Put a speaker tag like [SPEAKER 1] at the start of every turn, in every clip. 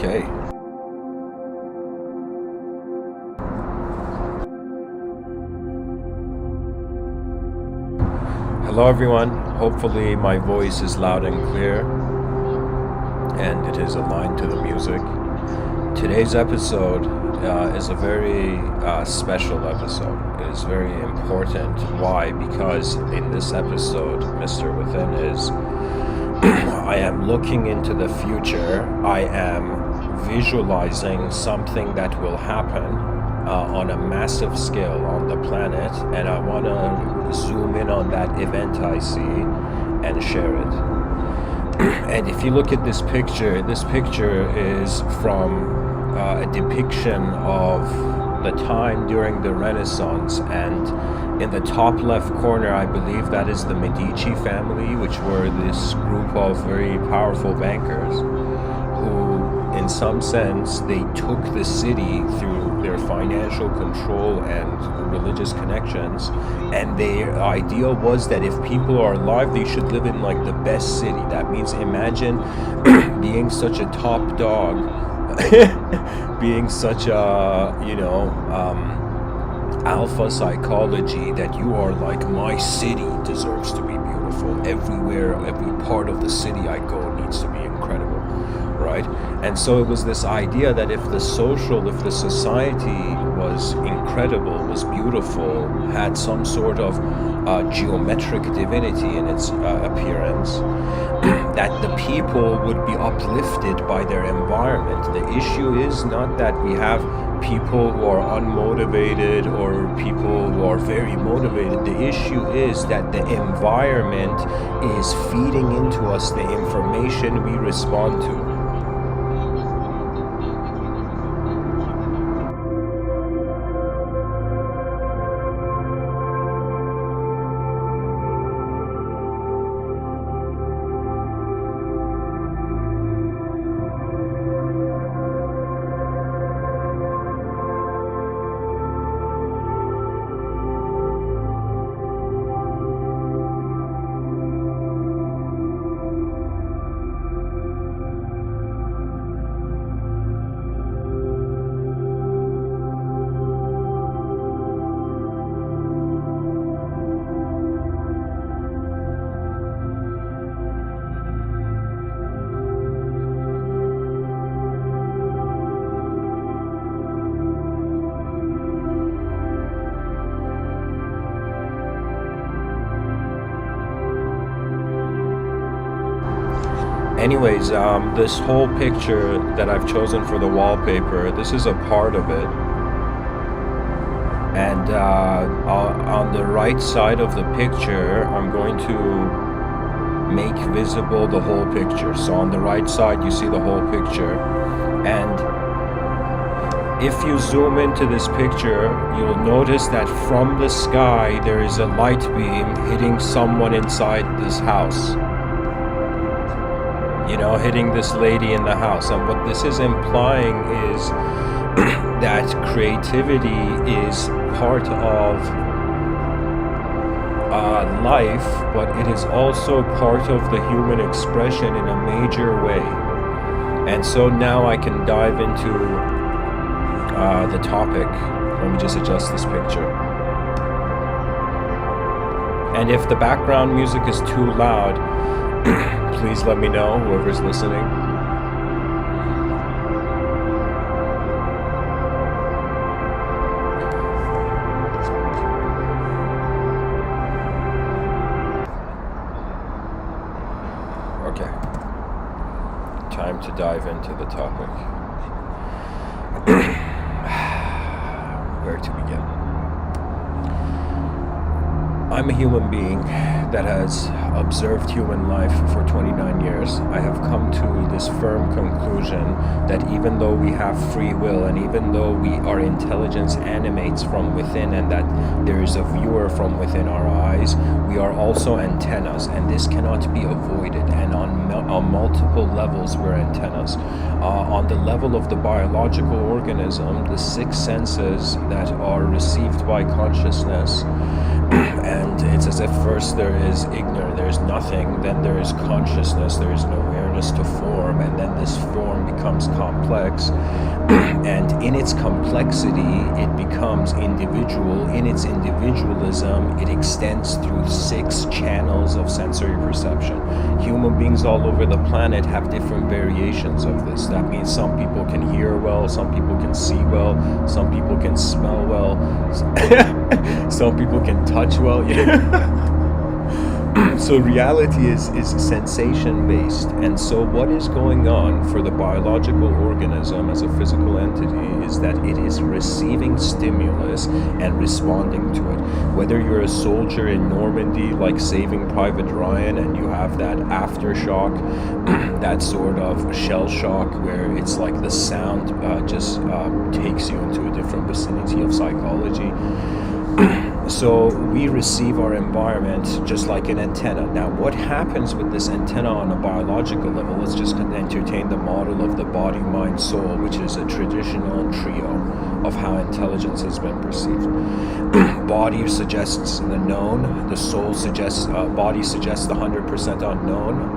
[SPEAKER 1] Okay. Hello everyone, hopefully my voice is loud and clear and it is aligned to the music. Today's episode is a very special episode. It is very important. Why? Because in this episode, Mr.Within is I am looking into the future. I am visualizing something that will happen on a massive scale on the planet, and I want to zoom in on that event I see and share it. And if you look at this picture is from a depiction of the time during the Renaissance, and in the top left corner I believe that is the Medici family, which were this group of very powerful bankers who in some sense they took the city through their financial control and religious connections, and their idea was that if people are alive they should live in like the best city. That means imagine being such a top dog being such a alpha psychology that you are like, my city deserves to be beautiful, everywhere, every part of the city I go needs to be incredible, right? And so it was this idea that if the society was incredible, was beautiful, had some sort of geometric divinity in its appearance, that the people would be uplifted by their environment. The issue is not that we have people who are unmotivated or people who are very motivated. The issue is that the environment is feeding into us the information we respond to. Anyways, this whole picture that I've chosen for the wallpaper, this is a part of it. And on the right side of the picture, I'm going to make visible the whole picture. So on the right side, you see the whole picture. And if you zoom into this picture, you'll notice that from the sky, there is a light beam hitting someone inside this house. Hitting this lady in the house. And what this is implying is that creativity is part of life, but it is also part of the human expression in a major way. And so now I can dive into the topic. Let me just adjust this picture. And if the background music is too loud, please let me know, whoever's listening. Okay. Time to dive into the topic. Where to begin? I'm a human being that has observed human life for 29 years. I have come to this firm conclusion that even though we have free will, and even though our intelligence animates from within, and that there is a viewer from within our eyes, we are also antennas, and this cannot be avoided. And on multiple levels, we're antennas. On the level of the biological organism, the 6 senses that are received by consciousness, and it's as if first there is ignorance, there's nothing, then there is consciousness, there is an awareness to form, and then this form becomes complex. And in its complexity, it becomes individual. In its individualism, it extends through 6 channels of sensory perception. Human beings all over the planet have different variations of this. That means some people can hear well, some people can see well, some people can smell well, some people can touch well. So reality is sensation based, and so what is going on for the biological organism as a physical entity is that it is receiving stimulus and responding to it. Whether you're a soldier in Normandy, like Saving Private Ryan, and you have that aftershock, that sort of shell shock where it's like the sound just takes you into a different vicinity of psychology. So we receive our environment just like an antenna. Now, what happens with this antenna on a biological level? Let's just entertain the model of the body, mind, soul, which is a traditional trio of how intelligence has been perceived. Body suggests the known. The soul suggests, body suggests the 100% unknown.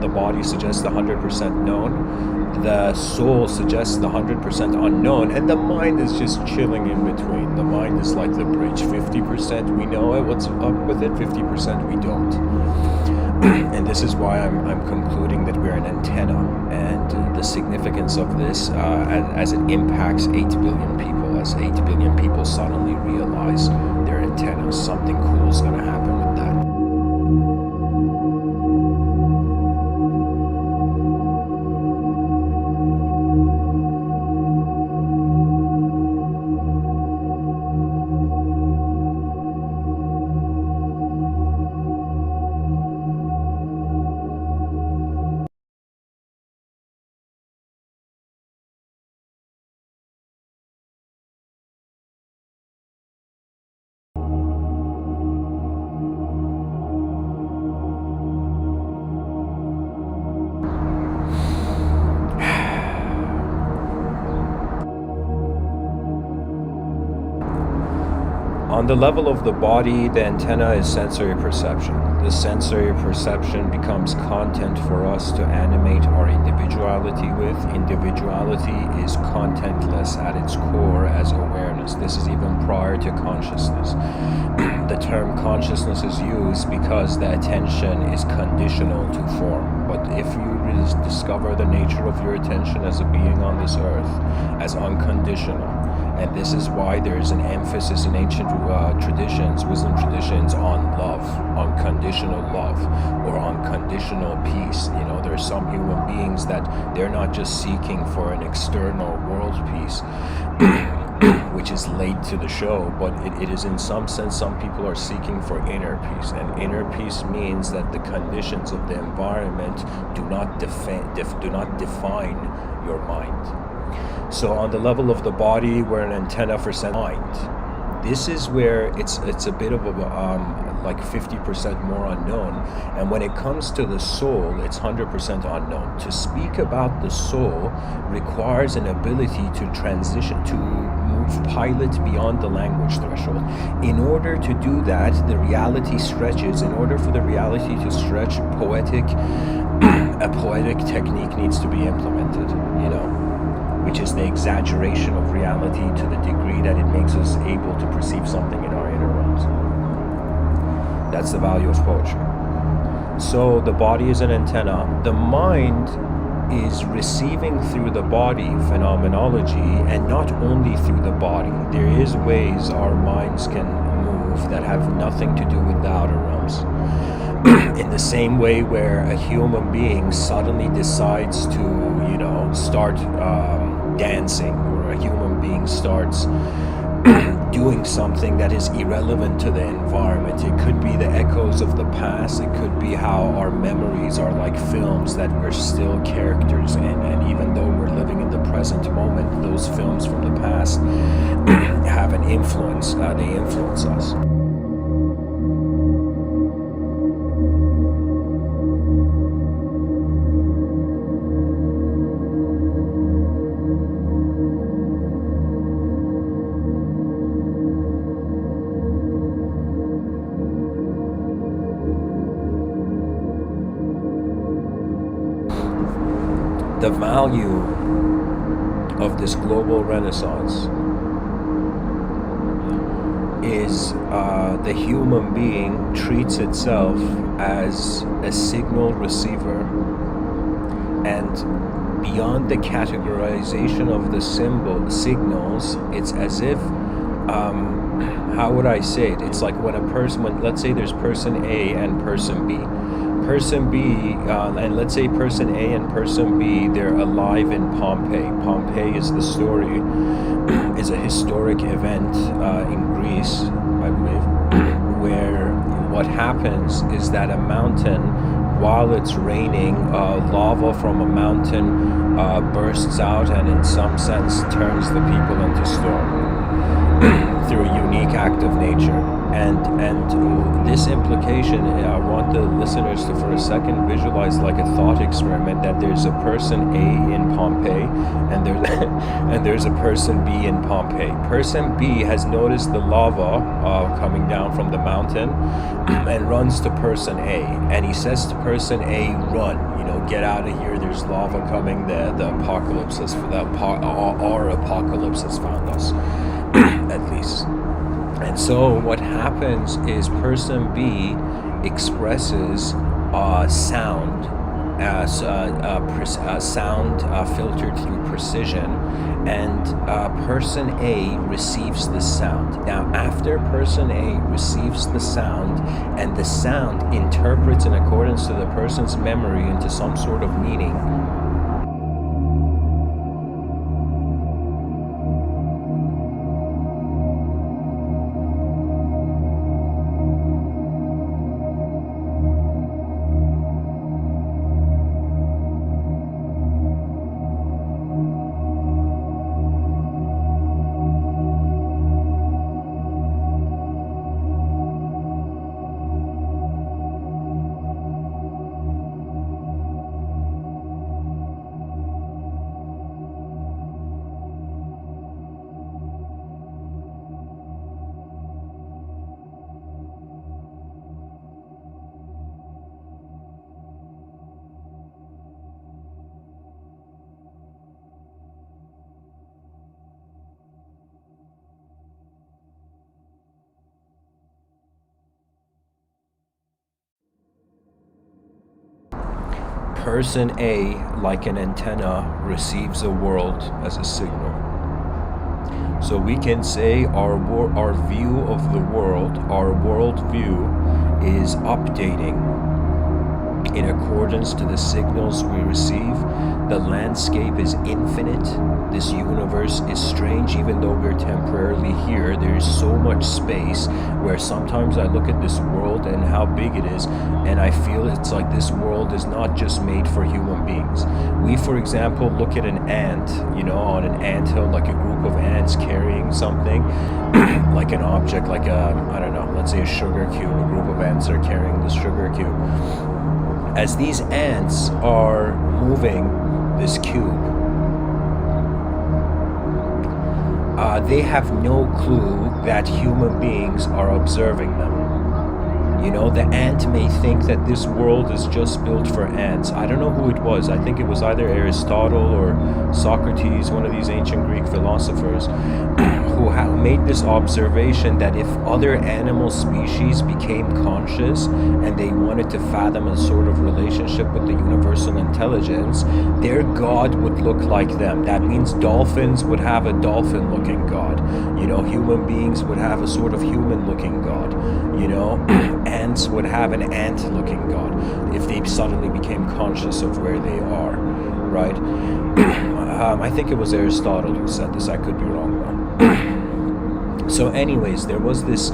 [SPEAKER 1] The body suggests the 100% known. The soul suggests the 100% unknown, and the mind is just chilling in between. The mind is like the bridge. 50% we know it, what's up with it, 50% we don't. And this is why I'm concluding that we're an antenna, and the significance of this as it impacts 8 billion people, as 8 billion people suddenly realize they're antennas. Something cool is going to happen with that. On the level of the body, the antenna is sensory perception. The sensory perception becomes content for us to animate our individuality with. Individuality is contentless at its core as awareness. This is even prior to consciousness. The term consciousness is used because the attention is conditional to form. But if you discover the nature of your attention as a being on this earth as unconditional, and this is why there is an emphasis in ancient traditions, wisdom traditions, on love, unconditional love, or unconditional peace. You know, there are some human beings that they're not just seeking for an external world peace, which is late to the show, but it is in some sense, some people are seeking for inner peace. And inner peace means that the conditions of the environment do not define your mind. So on the level of the body, we're an antenna for mind. This is where it's a bit of a like 50% more unknown, and when it comes to the soul, it's 100% unknown. To speak about the soul requires an ability to transition, to move pilot beyond the language threshold. In order to do that, the reality stretches. In order for the reality to stretch, a poetic technique needs to be implemented, which is the exaggeration of reality to the degree that it makes us able to perceive something in our inner realms. That's the value of poetry. So the body is an antenna. The mind is receiving through the body phenomenology, and not only through the body. There is ways our minds can move that have nothing to do with the outer realms. In the same way where a human being suddenly decides to, start dancing, or a human being starts doing something that is irrelevant to the environment. It could be the echoes of the past. It could be how our memories are like films that we're still characters in, and even though we're living in the present moment, those films from the past have an influence. They influence us. The value of this global renaissance is the human being treats itself as a signal receiver, and beyond the categorization of the signals, it's as if, how would I say it? It's like when a person, let's say there's person A and person B. Person B, and let's say person A and person B, they're alive in Pompeii. Pompeii is the story, is a historic event in Greece, I believe, where what happens is that a mountain, while it's raining, lava from a mountain bursts out and in some sense turns the people into stone through a unique act of nature. And this implication, I want the listeners to for a second visualize like a thought experiment, that there's a person A in Pompeii and there's a person B in Pompeii. Person B has noticed the lava coming down from the mountain and runs to person A, and he says to person A, run, get out of here, there's lava coming, the apocalypse our apocalypse has found us. At least. And so what happens is person B expresses sound, sound filtered through precision, and person A receives the sound. Now, after person A receives the sound, and the sound interprets in accordance to the person's memory into some sort of meaning, person A, like an antenna, receives a world as a signal. So we can say our view of the world, our world view, is updating in accordance to the signals we receive. The landscape is infinite. This universe is strange, even though we're temporarily here. There is so much space where sometimes I look at this world and how big it is, and I feel it's like this world is not just made for human beings. We, for example, look at an ant, on an anthill, like a group of ants carrying something, like an object, like let's say a sugar cube. A group of ants are carrying this sugar cube. As these ants are moving this cube, they have no clue that human beings are observing them. The ant may think that this world is just built for ants. I don't know who it was. I think it was either Aristotle or Socrates, one of these ancient Greek philosophers, who made this observation that if other animal species became conscious and they wanted to fathom a sort of relationship with the universal intelligence, their god would look like them. That means dolphins would have a dolphin-looking god. Human beings would have a sort of human-looking god. Ants would have an ant-looking god if they suddenly became conscious of where they are, right? I think it was Aristotle who said this. I could be wrong though. So anyways, there was this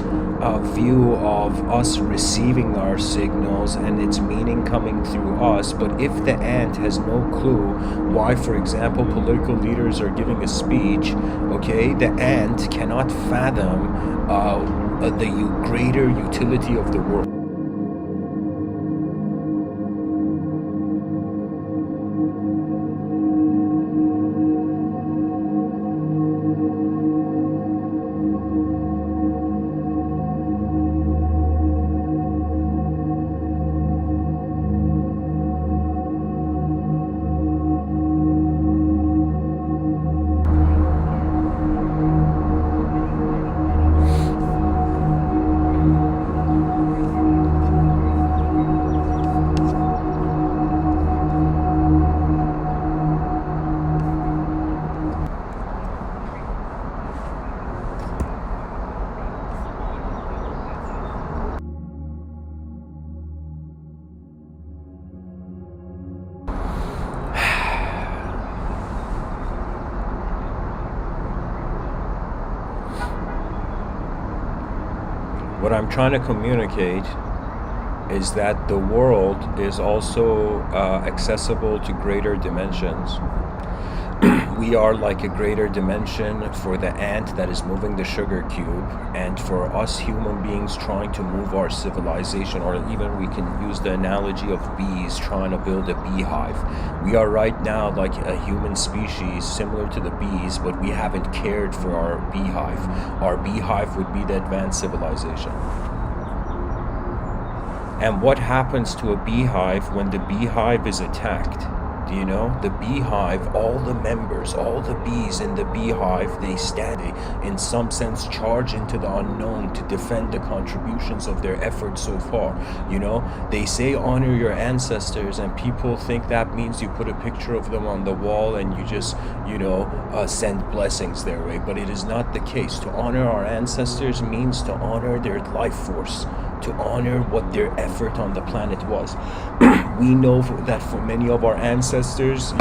[SPEAKER 1] view of us receiving our signals and its meaning coming through us. But if the ant has no clue why, for example, political leaders are giving a speech, okay, the ant cannot fathom the greater utility of the world. What I'm trying to communicate is that the world is also accessible to greater dimensions. We are like a greater dimension for the ant that is moving the sugar cube, and for us human beings trying to move our civilization, or even we can use the analogy of bees trying to build a beehive. We are right now like a human species similar to the bees, but we haven't cared for our beehive. Our beehive would be the advanced civilization. And what happens to a beehive when the beehive is attacked? Do you know? The beehive, all the members, all the bees in the beehive, they in some sense charge into the unknown to defend the contributions of their efforts so far. You know, they say honor your ancestors, and people think that means you put a picture of them on the wall and you just, send blessings their way. But it is not the case. To honor our ancestors means to honor their life force, to honor what their effort on the planet was. We know that for many of our ancestors,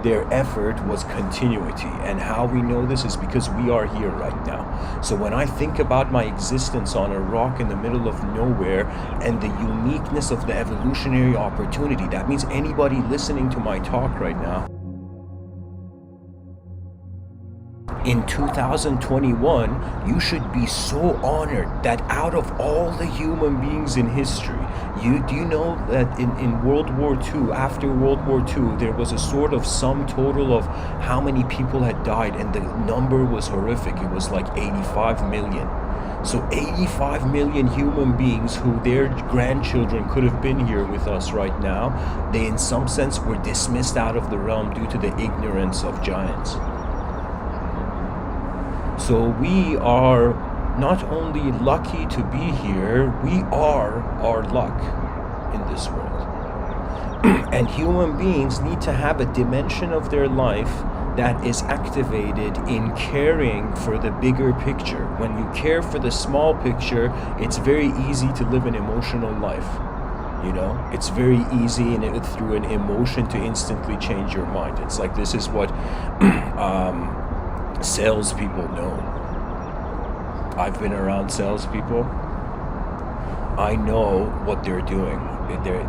[SPEAKER 1] their effort was continuity. And how we know this is because we are here right now. So when I think about my existence on a rock in the middle of nowhere and the uniqueness of the evolutionary opportunity, that means anybody listening to my talk right now, in 2021, you should be so honored that out of all the human beings in history, do you know that in World War II, after World War II, there was a sort of sum total of how many people had died, and the number was horrific. It was like 85 million. So 85 million human beings who their grandchildren could have been here with us right now, they in some sense were dismissed out of the realm due to the ignorance of giants. So we are not only lucky to be here, we are our luck in this world. And human beings need to have a dimension of their life that is activated in caring for the bigger picture. When you care for the small picture, it's very easy to live an emotional life. It's very easy through an emotion to instantly change your mind. It's like this is what salespeople know. I've been around salespeople. I know what they're doing.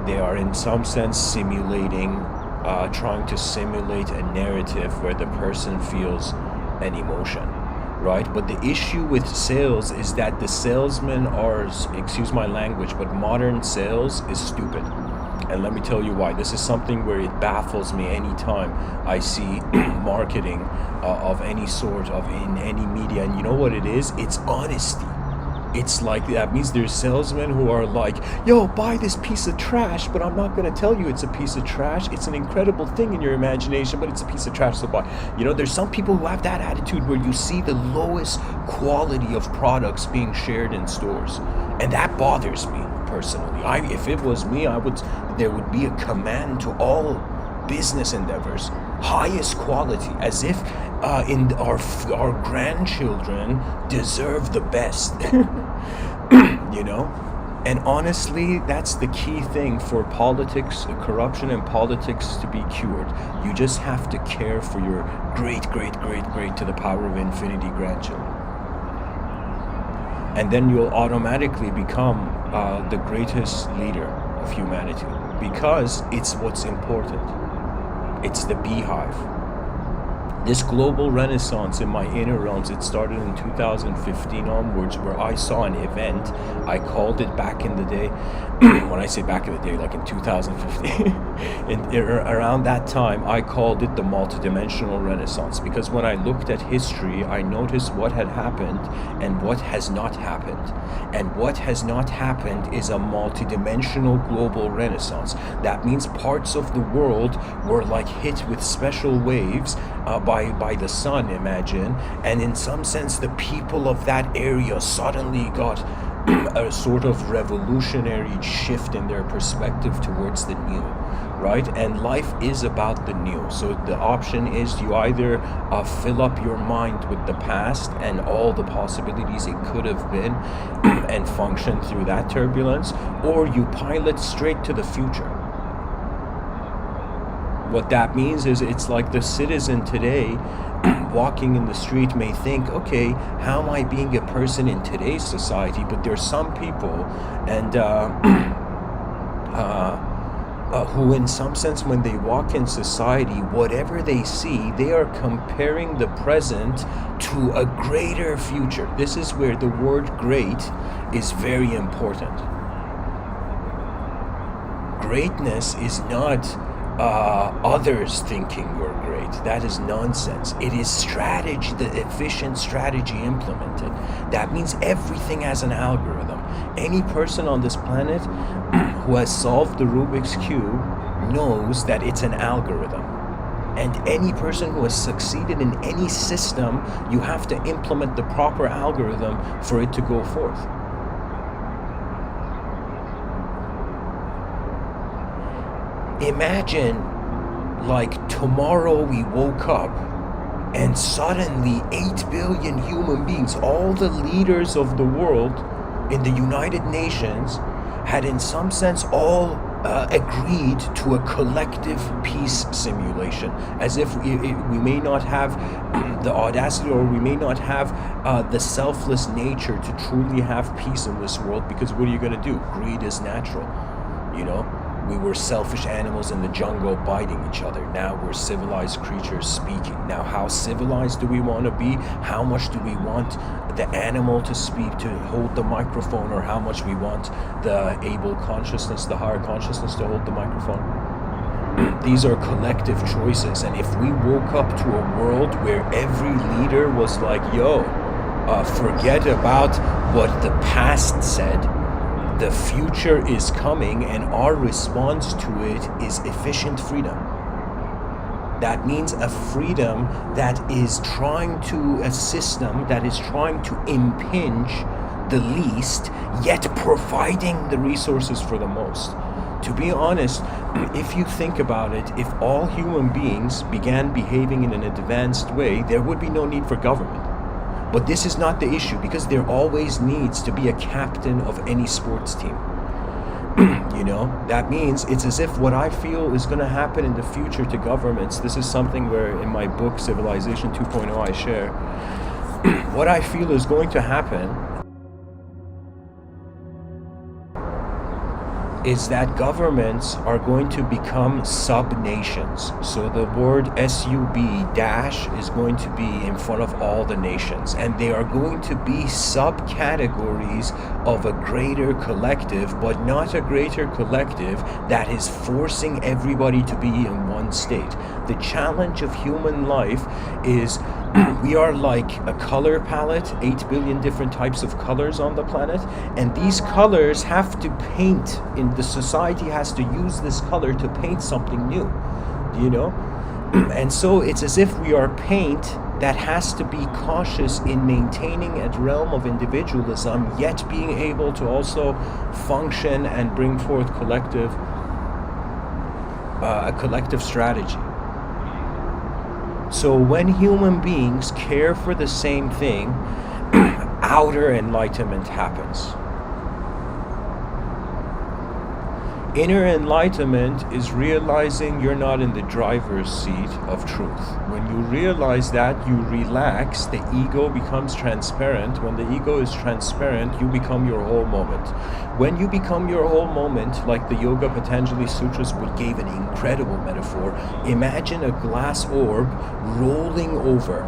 [SPEAKER 1] They are in some sense simulating, trying to simulate a narrative where the person feels an emotion, right? But the issue with sales is that the salesmen are, excuse my language, but modern sales is stupid. And let me tell you why. This is something where it baffles me anytime I see marketing of any sort in any media. And you know what it is? It's honesty. It's like, that means there's salesmen who are like, yo, buy this piece of trash, but I'm not going to tell you it's a piece of trash. It's an incredible thing in your imagination, but it's a piece of trash, so buy. There's some people who have that attitude where you see the lowest quality of products being shared in stores. And that bothers me personally. If it was me, there would be a command to all business endeavors, highest quality, as if in our grandchildren deserve the best. And honestly, that's the key thing for politics, corruption and politics to be cured. You just have to care for your great to the power of infinity grandchildren. And then you'll automatically become the greatest leader of humanity, because it's what's important. It's the beehive. This global renaissance in my inner realms, it started in 2015 onwards, where I saw an event. I called it back in the day. When I say back in the day, like in 2015, around that time, I called it the multidimensional renaissance, because when I looked at history, I noticed what had happened and what has not happened. And what has not happened is a multidimensional global renaissance. That means parts of the world were like hit with special waves by the sun, imagine, and in some sense the people of that area suddenly got a sort of revolutionary shift in their perspective towards the new, right? And life is about the new. So the option is you either fill up your mind with the past and all the possibilities it could have been and function through that turbulence, or you pilot straight to the future. What that means is it's like the citizen today walking in the street may think, okay, how am I being a person in today's society? But there's some people and who in some sense when they walk in society, whatever they see, they are comparing the present to a greater future. This is where the word great is very important. Greatness is not others thinking you're great. That is nonsense. It is strategy, the efficient strategy implemented. That means everything has an algorithm. Any person on this planet who has solved the Rubik's Cube knows that it's an algorithm. And any person who has succeeded in any system, you have to implement the proper algorithm for it to go forth. Imagine like tomorrow we woke up and suddenly 8 billion human beings, all the leaders of the world in the United Nations, had in some sense all agreed to a collective peace simulation, as if we may not have the audacity, or we may not have the selfless nature to truly have peace in this world, because what are you going to do? Greed is natural, you know? We were selfish animals in the jungle biting each other. Now we're civilized creatures speaking. Now how civilized do we want to be? How much do we want the animal to speak, to hold the microphone, or how much we want the able consciousness, the higher consciousness to hold the microphone? These are collective choices. And if we woke up to a world where every leader was like, yo, forget about what the past said, the future is coming, and our response to it is efficient freedom. That means a freedom that is trying to, a system that is trying to impinge the least, yet providing the resources for the most. To be honest, if you think about it, if all human beings began behaving in an advanced way, there would be no need for government. But this is not the issue, because there always needs to be a captain of any sports team. You know, that means it's as if what I feel is going to happen in the future to governments. This is something where in my book, Civilization 2.0, I share. What I feel is going to happen is that governments are going to become sub-nations. So the word SUB dash is going to be in front of all the nations, and they are going to be subcategories of a greater collective, but not a greater collective that is forcing everybody to be in one state. The challenge of human life is we are like a color palette, 8 billion different types of colors on the planet, and these colors have to paint in the society, has to use this color to paint something new, you know? And so it's as if we are paint that has to be cautious in maintaining a realm of individualism, yet being able to also function and bring forth a collective strategy. So when human beings care for the same thing, outer enlightenment happens. Inner enlightenment is realizing you're not in the driver's seat of truth. When you realize that, you relax, the ego becomes transparent. When the ego is transparent, you become your whole moment. When you become your whole moment, like the Yoga Patanjali Sutras gave an incredible metaphor, imagine a glass orb rolling over.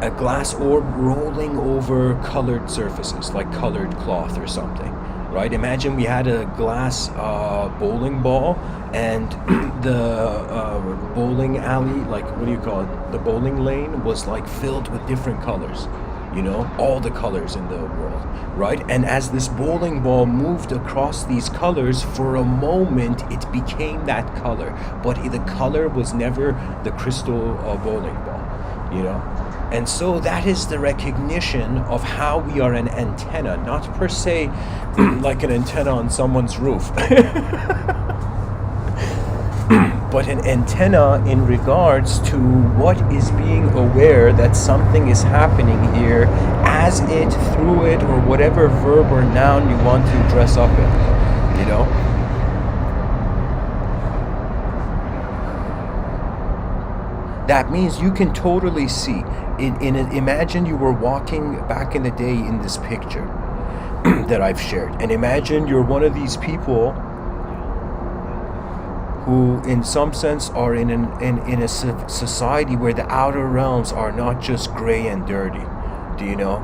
[SPEAKER 1] A glass orb rolling over colored surfaces, like colored cloth or something. Right? Imagine we had a glass bowling ball, and the bowling alley, like, what do you call it? The bowling lane was like filled with different colors, you know, all the colors in the world, right? And as this bowling ball moved across these colors, for a moment it became that color, but the color was never the crystal bowling ball, you know? And so that is the recognition of how we are an antenna, not per se like an antenna on someone's roof, but an antenna in regards to what is being aware that something is happening here, as it, through it, or whatever verb or noun you want to dress up in, you know? That means you can totally see. Imagine you were walking back in the day in this picture that I've shared, and imagine you're one of these people who in some sense are in a society where the outer realms are not just gray and dirty, do you know?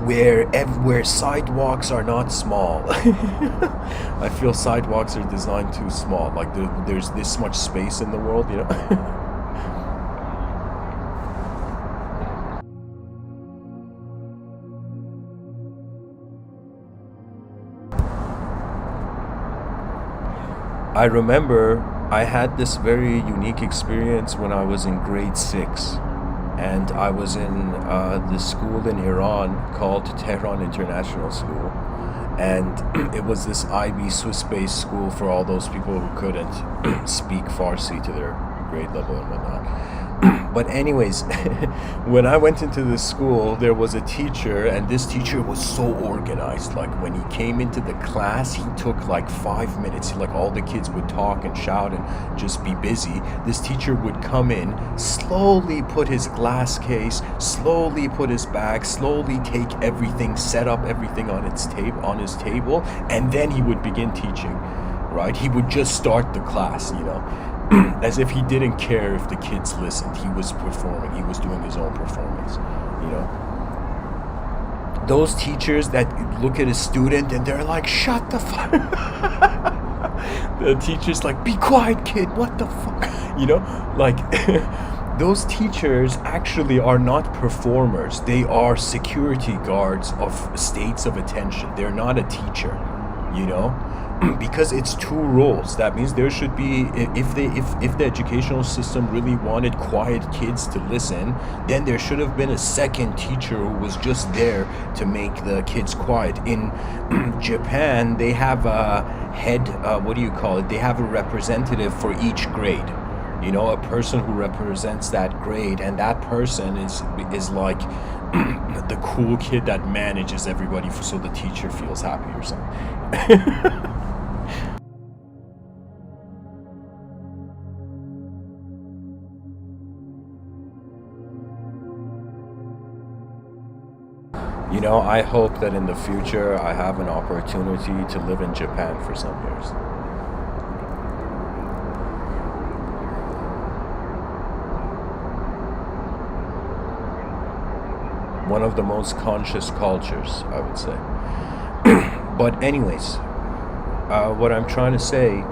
[SPEAKER 1] where sidewalks are not small. I feel sidewalks are designed too small, like there's this much space in the world, you know. I remember I had this very unique experience when I was in grade 6, and I was in this school in Iran called Tehran International School, and it was this IB Swiss-based school for all those people who couldn't speak Farsi to their grade level and whatnot. But anyways, when I went into this school, there was a teacher, and this teacher was so organized. Like when he came into the class, he took like 5 minutes. Like all the kids would talk and shout and just be busy. This teacher would come in, slowly put his glass case, slowly put his bag, slowly take everything, set up everything on his table, and then he would begin teaching. Right? He would just start the class, you know. As if he didn't care if the kids listened. He was performing. He was doing his own performance, you know. Those teachers that look at a student and they're like, shut the fuck. The teacher's like, be quiet, kid. What the fuck? You know, like those teachers actually are not performers. They are security guards of states of attention. They're not a teacher, you know. Because it's two roles. That means there should be, if the educational system really wanted quiet kids to listen, then there should have been a second teacher who was just there to make the kids quiet. In Japan, they have a head, what do you call it? They have a representative for each grade. You know, a person who represents that grade, and that person is like the cool kid that manages everybody so the teacher feels happy or something. You know, I hope that in the future I have an opportunity to live in Japan for some years. One of the most conscious cultures, I would say. But anyways, what I'm trying to say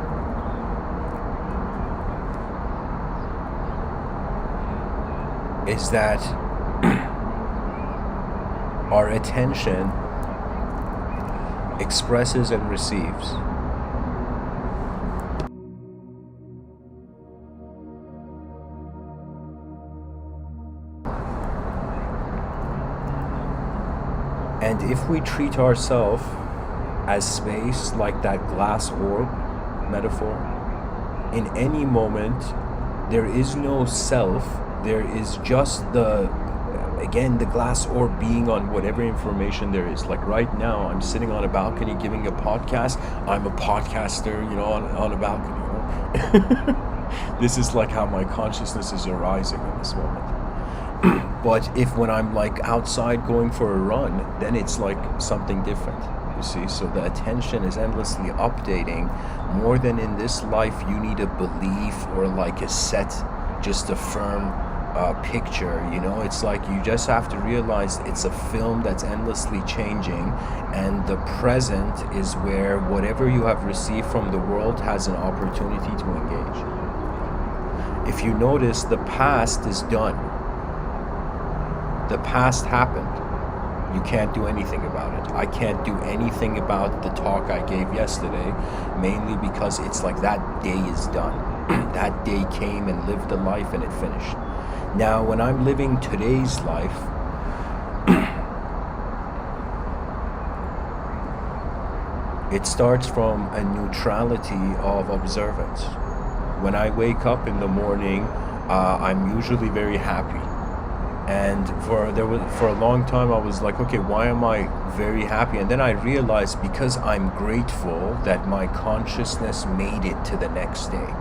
[SPEAKER 1] is that our attention expresses and receives. And if we treat ourselves as space, like that glass orb metaphor, in any moment there is no self, there is just the glass orb being on whatever information there is. Like right now, I'm sitting on a balcony giving a podcast. I'm a podcaster, you know, on a balcony. You know? This is like how my consciousness is arising in this moment. But when I'm like outside going for a run, then it's like something different, you see. So the attention is endlessly updating. More than in this life, you need a belief or like a set, just a firm picture, you know. It's like you just have to realize it's a film that's endlessly changing, and the present is where whatever you have received from the world has an opportunity to engage. If you notice, the past is done. The past happened. You can't do anything about it. I can't do anything about the talk I gave yesterday, mainly because it's like that day is done. That day came and lived a life and it finished. Now, when I'm living today's life, it starts from a neutrality of observance. When I wake up in the morning, I'm usually very happy. And for a long time I was like, okay, why am I very happy? And then I realized because I'm grateful that my consciousness made it to the next day.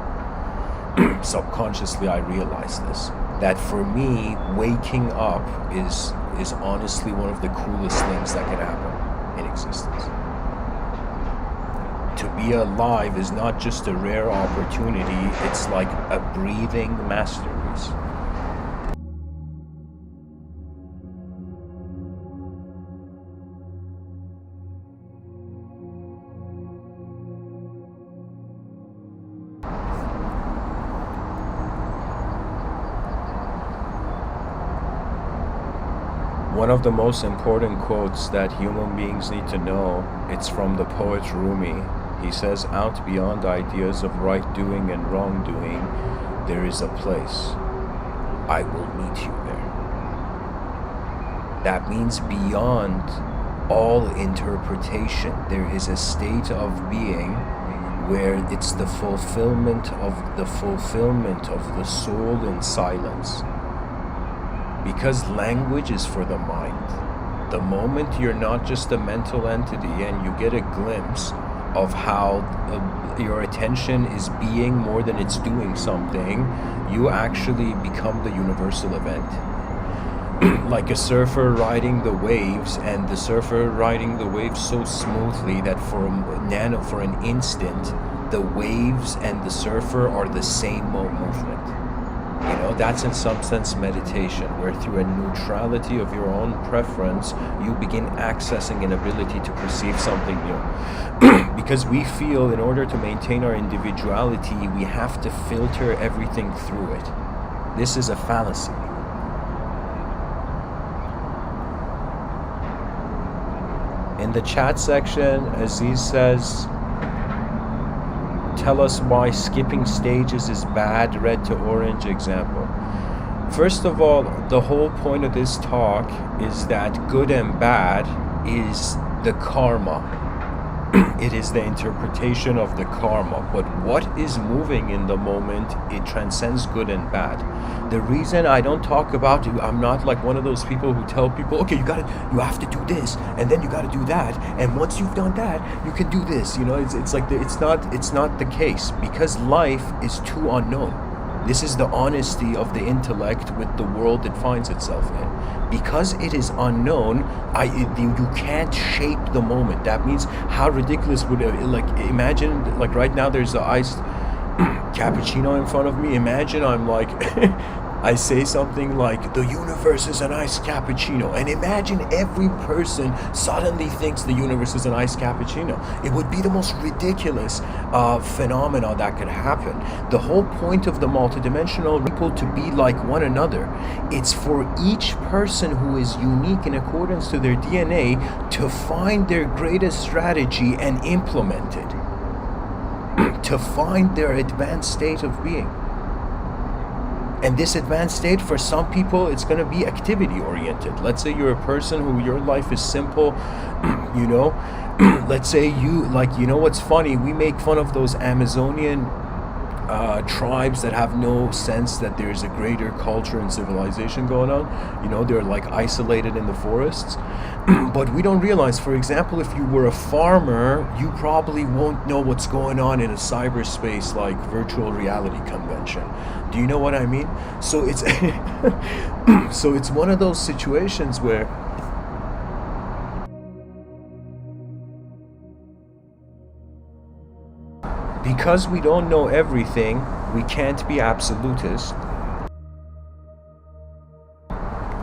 [SPEAKER 1] Subconsciously I realized this. that for me, waking up is honestly one of the coolest things that can happen in existence. To be alive is not just a rare opportunity, it's like a breathing masterpiece. One of the most important quotes that human beings need to know, it's from the poet Rumi. He says, out beyond ideas of right doing and wrongdoing, there is a place. I will meet you there. That means beyond all interpretation, there is a state of being where it's the fulfillment of the soul in silence. Because language is for the mind. The moment you're not just a mental entity and you get a glimpse of how your attention is being more than it's doing something, you actually become the universal event. Like a surfer riding the waves, and the surfer riding the waves so smoothly that for an instant, the waves and the surfer are the same movement. You know, that's in some sense meditation, where through a neutrality of your own preference, you begin accessing an ability to perceive something new. Because we feel in order to maintain our individuality, we have to filter everything through it. This is a fallacy. In the chat section, Aziz says, tell us why skipping stages is bad, red to orange example. First of all, the whole point of this talk is that good and bad is the karma. It is the interpretation of the karma. But what is moving in the moment, it transcends good and bad. The reason I don't talk about it, I'm not like one of those people who tell people, okay, you have to do this, and then you got to do that, and once you've done that, you can do this. You know, it's not the case, because life is too unknown. This is the honesty of the intellect with the world it finds itself in. Because it is unknown, you can't shape the moment. That means how ridiculous would it, imagine, like right now there's an iced cappuccino in front of me. Imagine I'm like, I say something like, the universe is an iced cappuccino. And imagine every person suddenly thinks the universe is an iced cappuccino. It would be the most ridiculous phenomena that could happen. The whole point of the multidimensional people to be like one another. It's for each person who is unique in accordance to their DNA to find their greatest strategy and implement it. To find their advanced state of being. And this advanced state, for some people, it's going to be activity oriented. Let's say you're a person who your life is simple, you know. Let's say what's funny? We make fun of those Amazonian tribes that have no sense that there's a greater culture and civilization going on. You know, they're like isolated in the forests. But we don't realize, for example, if you were a farmer, you probably won't know what's going on in a cyberspace like virtual reality convention. Do you know what I mean? So it's so it's one of those situations where because we don't know everything, we can't be absolutist.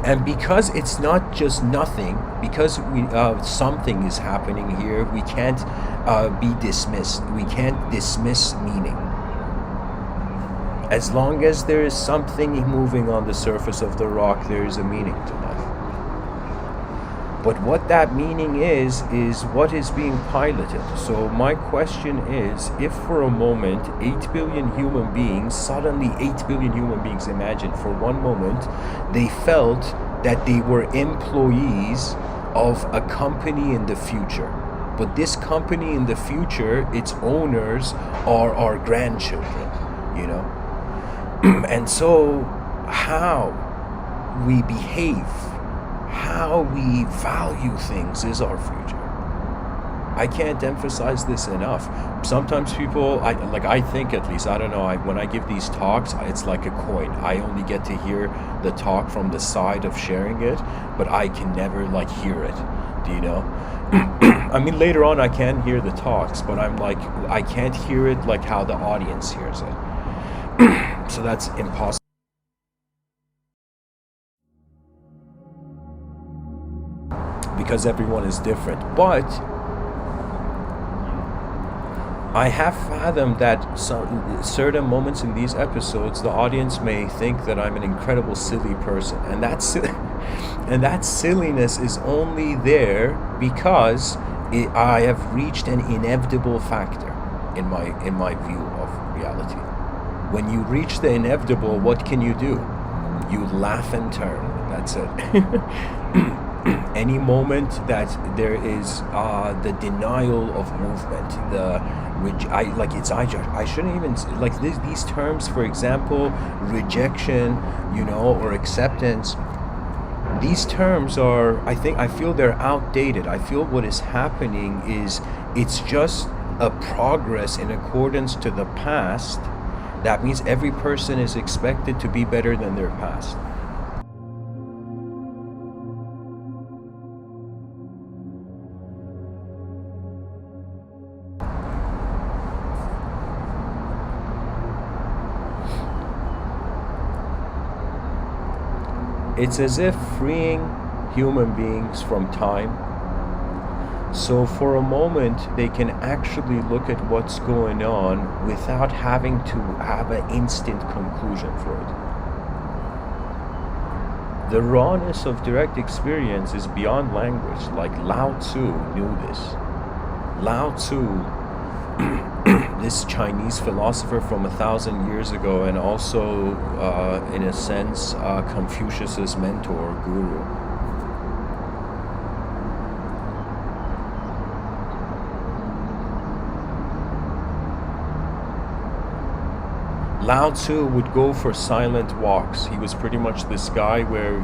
[SPEAKER 1] And because it's not just nothing, because something is happening here, we can't be dismissed. We can't dismiss meaning. As long as there is something moving on the surface of the rock, there is a meaning to life. But what that meaning is what is being piloted. So my question is, if for a moment 8 billion human beings, suddenly 8 billion human beings, imagine for one moment, they felt that they were employees of a company in the future. But this company in the future, its owners are our grandchildren, you know? And so how we behave, how we value things is our future. I can't emphasize this enough. Sometimes people, I think at least, I don't know, when I give these talks, it's like a coin. I only get to hear the talk from the side of sharing it, but I can never like hear it. Do you know? I mean, later on I can hear the talks, but I'm like, I can't hear it like how the audience hears it. So that's impossible. Because everyone is different. But I have fathomed that some certain moments in these episodes, the audience may think that I'm an incredible silly person, and that silliness is only there because I have reached an inevitable factor in my view of reality. When you reach the inevitable, what can you do? You laugh and turn. That's it. Any moment that there is the denial of movement, I shouldn't even like these terms. For example, rejection, or acceptance. These terms are, I feel they're outdated. I feel what is happening is it's just a progress in accordance to the past. That means every person is expected to be better than their past. It's as if freeing human beings from time. So for a moment, they can actually look at what's going on without having to have an instant conclusion for it. The rawness of direct experience is beyond language. Like Lao Tzu knew this. Lao Tzu, this Chinese philosopher from 1,000 years ago, and also, in a sense, Confucius's mentor, guru. Lao Tzu would go for silent walks. He was pretty much this guy where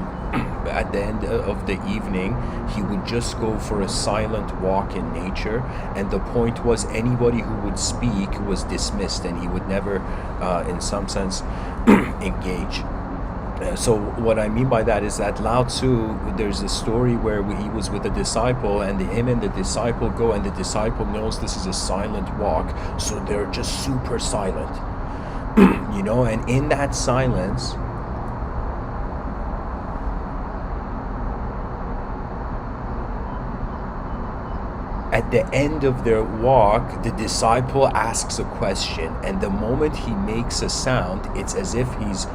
[SPEAKER 1] at the end of the evening, he would just go for a silent walk in nature. And the point was anybody who would speak was dismissed, and he would never, in some sense, engage. So what I mean by that is that Lao Tzu, there's a story where he was with a disciple, and him and the disciple go, and the disciple knows this is a silent walk, so they're just super silent. And in that silence, at the end of their walk, the disciple asks a question, and the moment he makes a sound, it's as if he's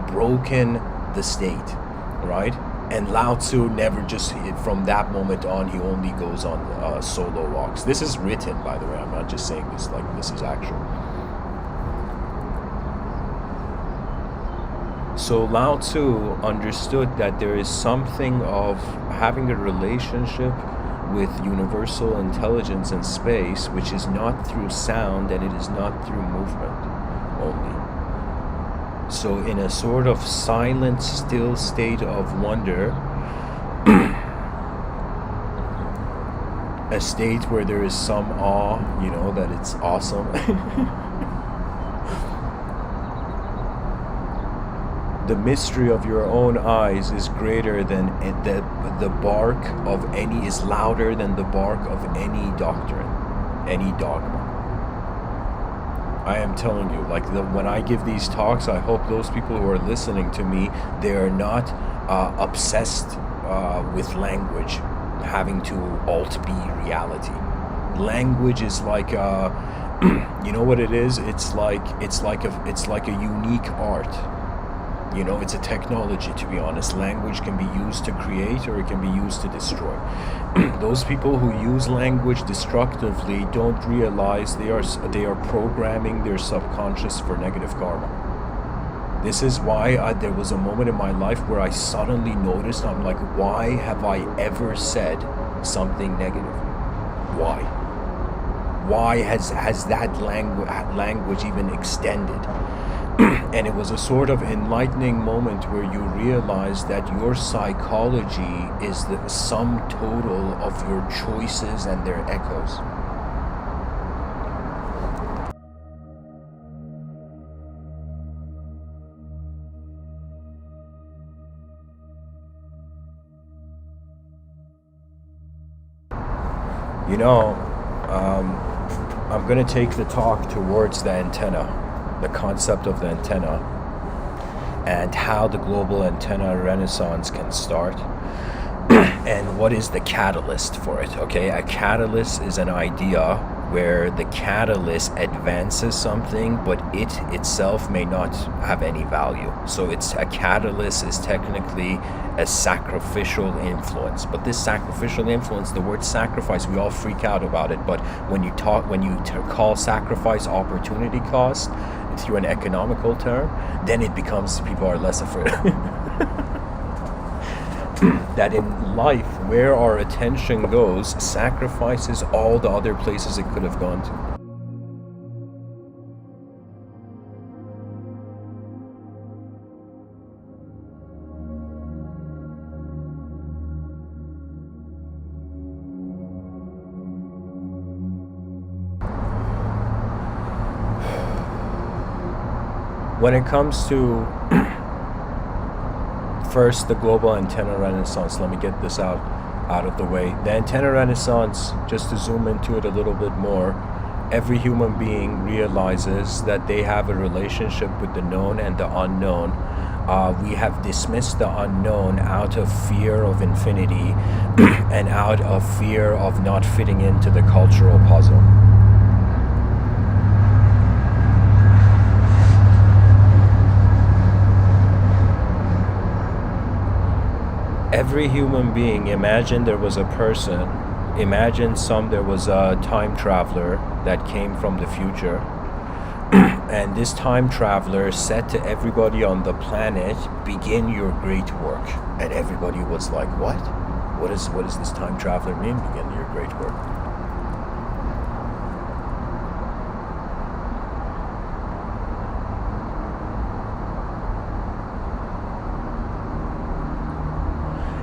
[SPEAKER 1] broken the state, right? And Lao Tzu never just, from that moment on, he only goes on solo walks. This is written, by the way. I'm not just saying this, like this is actual. So Lao Tzu understood that there is something of having a relationship with universal intelligence and space, which is not through sound and it is not through movement only. So in a sort of silent, still state of wonder, a state where there is some awe, that it's awesome. The mystery of your own eyes is greater than the bark of any, is louder than the bark of any doctrine, any dogma. I am telling you, when I give these talks, I hope those people who are listening to me, they are not obsessed with language having to be reality. Language is like you know what it is? It's like a unique art. It's a technology, to be honest. Language can be used to create, or it can be used to destroy. Those people who use language destructively don't realize they are programming their subconscious for negative karma. This is why there was a moment in my life where I suddenly noticed, I'm like, why have I ever said something negative? Why? Why has that language even extended? And it was a sort of enlightening moment where you realize that your psychology is the sum total of your choices and their echoes. You know, I'm going to take the talk towards the antenna, the concept of the antenna, and how the global antenna renaissance can start, and what is the catalyst for it. Okay, a catalyst is an idea where the catalyst advances something, but it itself may not have any value. So a catalyst is technically a sacrificial influence. But this sacrificial influence, the word sacrifice, we all freak out about it. But when you call sacrifice opportunity cost through an economical term, then it becomes, people are less afraid. That in life, where our attention goes, sacrifices all the other places it could have gone to. When it comes to first, the global antenna renaissance. Let me get this out of the way. The antenna renaissance, just to zoom into it a little bit more, every human being realizes that they have a relationship with the known and the unknown. We have dismissed the unknown out of fear of infinity and out of fear of not fitting into the cultural puzzle. Every human being, imagine there was a person, there was a time traveler that came from the future, and this time traveler said to everybody on the planet, begin your great work. And everybody was like, what? What does this time traveler mean, begin your great work?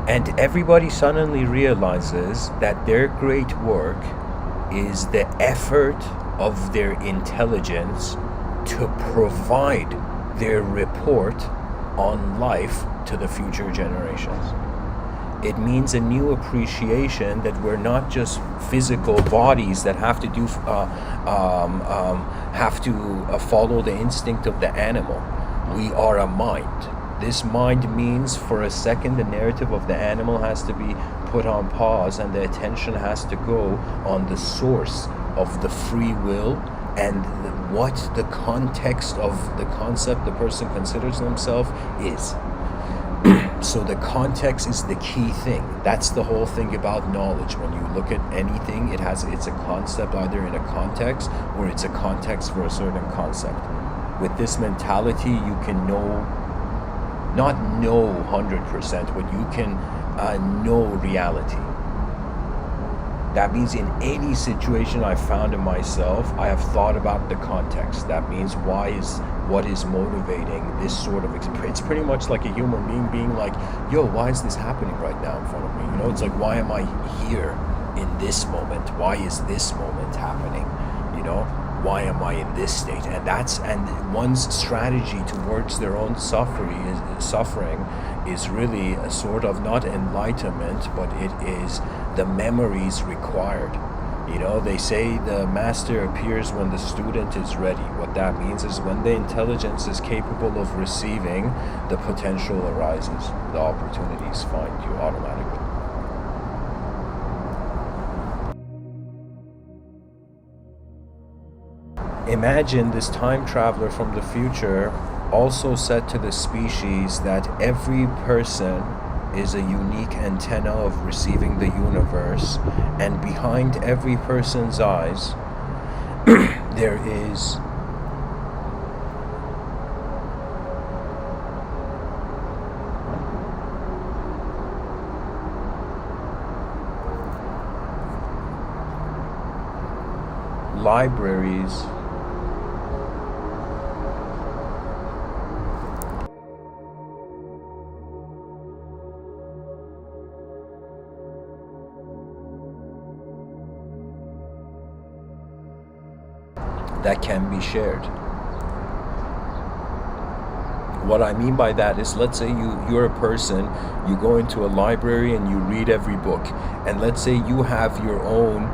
[SPEAKER 1] And everybody suddenly realizes that their great work is the effort of their intelligence to provide their report on life to the future generations. It means a new appreciation that we're not just physical bodies that have to follow the instinct of the animal. We are a mind. This mind means for a second the narrative of the animal has to be put on pause, and the attention has to go on the source of the free will and what the context of the concept the person considers themselves is. So the context is the key thing. That's the whole thing about knowledge. When you look at anything, it's a concept either in a context or it's a context for a certain concept. With this mentality, you can not know 100%, but you can know reality. That means in any situation I found in myself, I have thought about the context. That means what is motivating this sort of experience. It's pretty much like a human being being like, yo, why is this happening right now in front of me? You know, it's like, why am I here in this moment? Why is this moment happening? You know, why am I in this state? And one's strategy towards their own suffering is really a sort of not enlightenment, but it is the memories required. You know, they say the master appears when the student is ready. What that means is when the intelligence is capable of receiving, the potential arises. The opportunities find you automatically. Imagine this time traveler from the future also said to the species that every person is a unique antenna of receiving the universe, and behind every person's eyes there is libraries that can be shared. What I mean by that is, let's say you're a person, you go into a library and you read every book, and let's say you have your own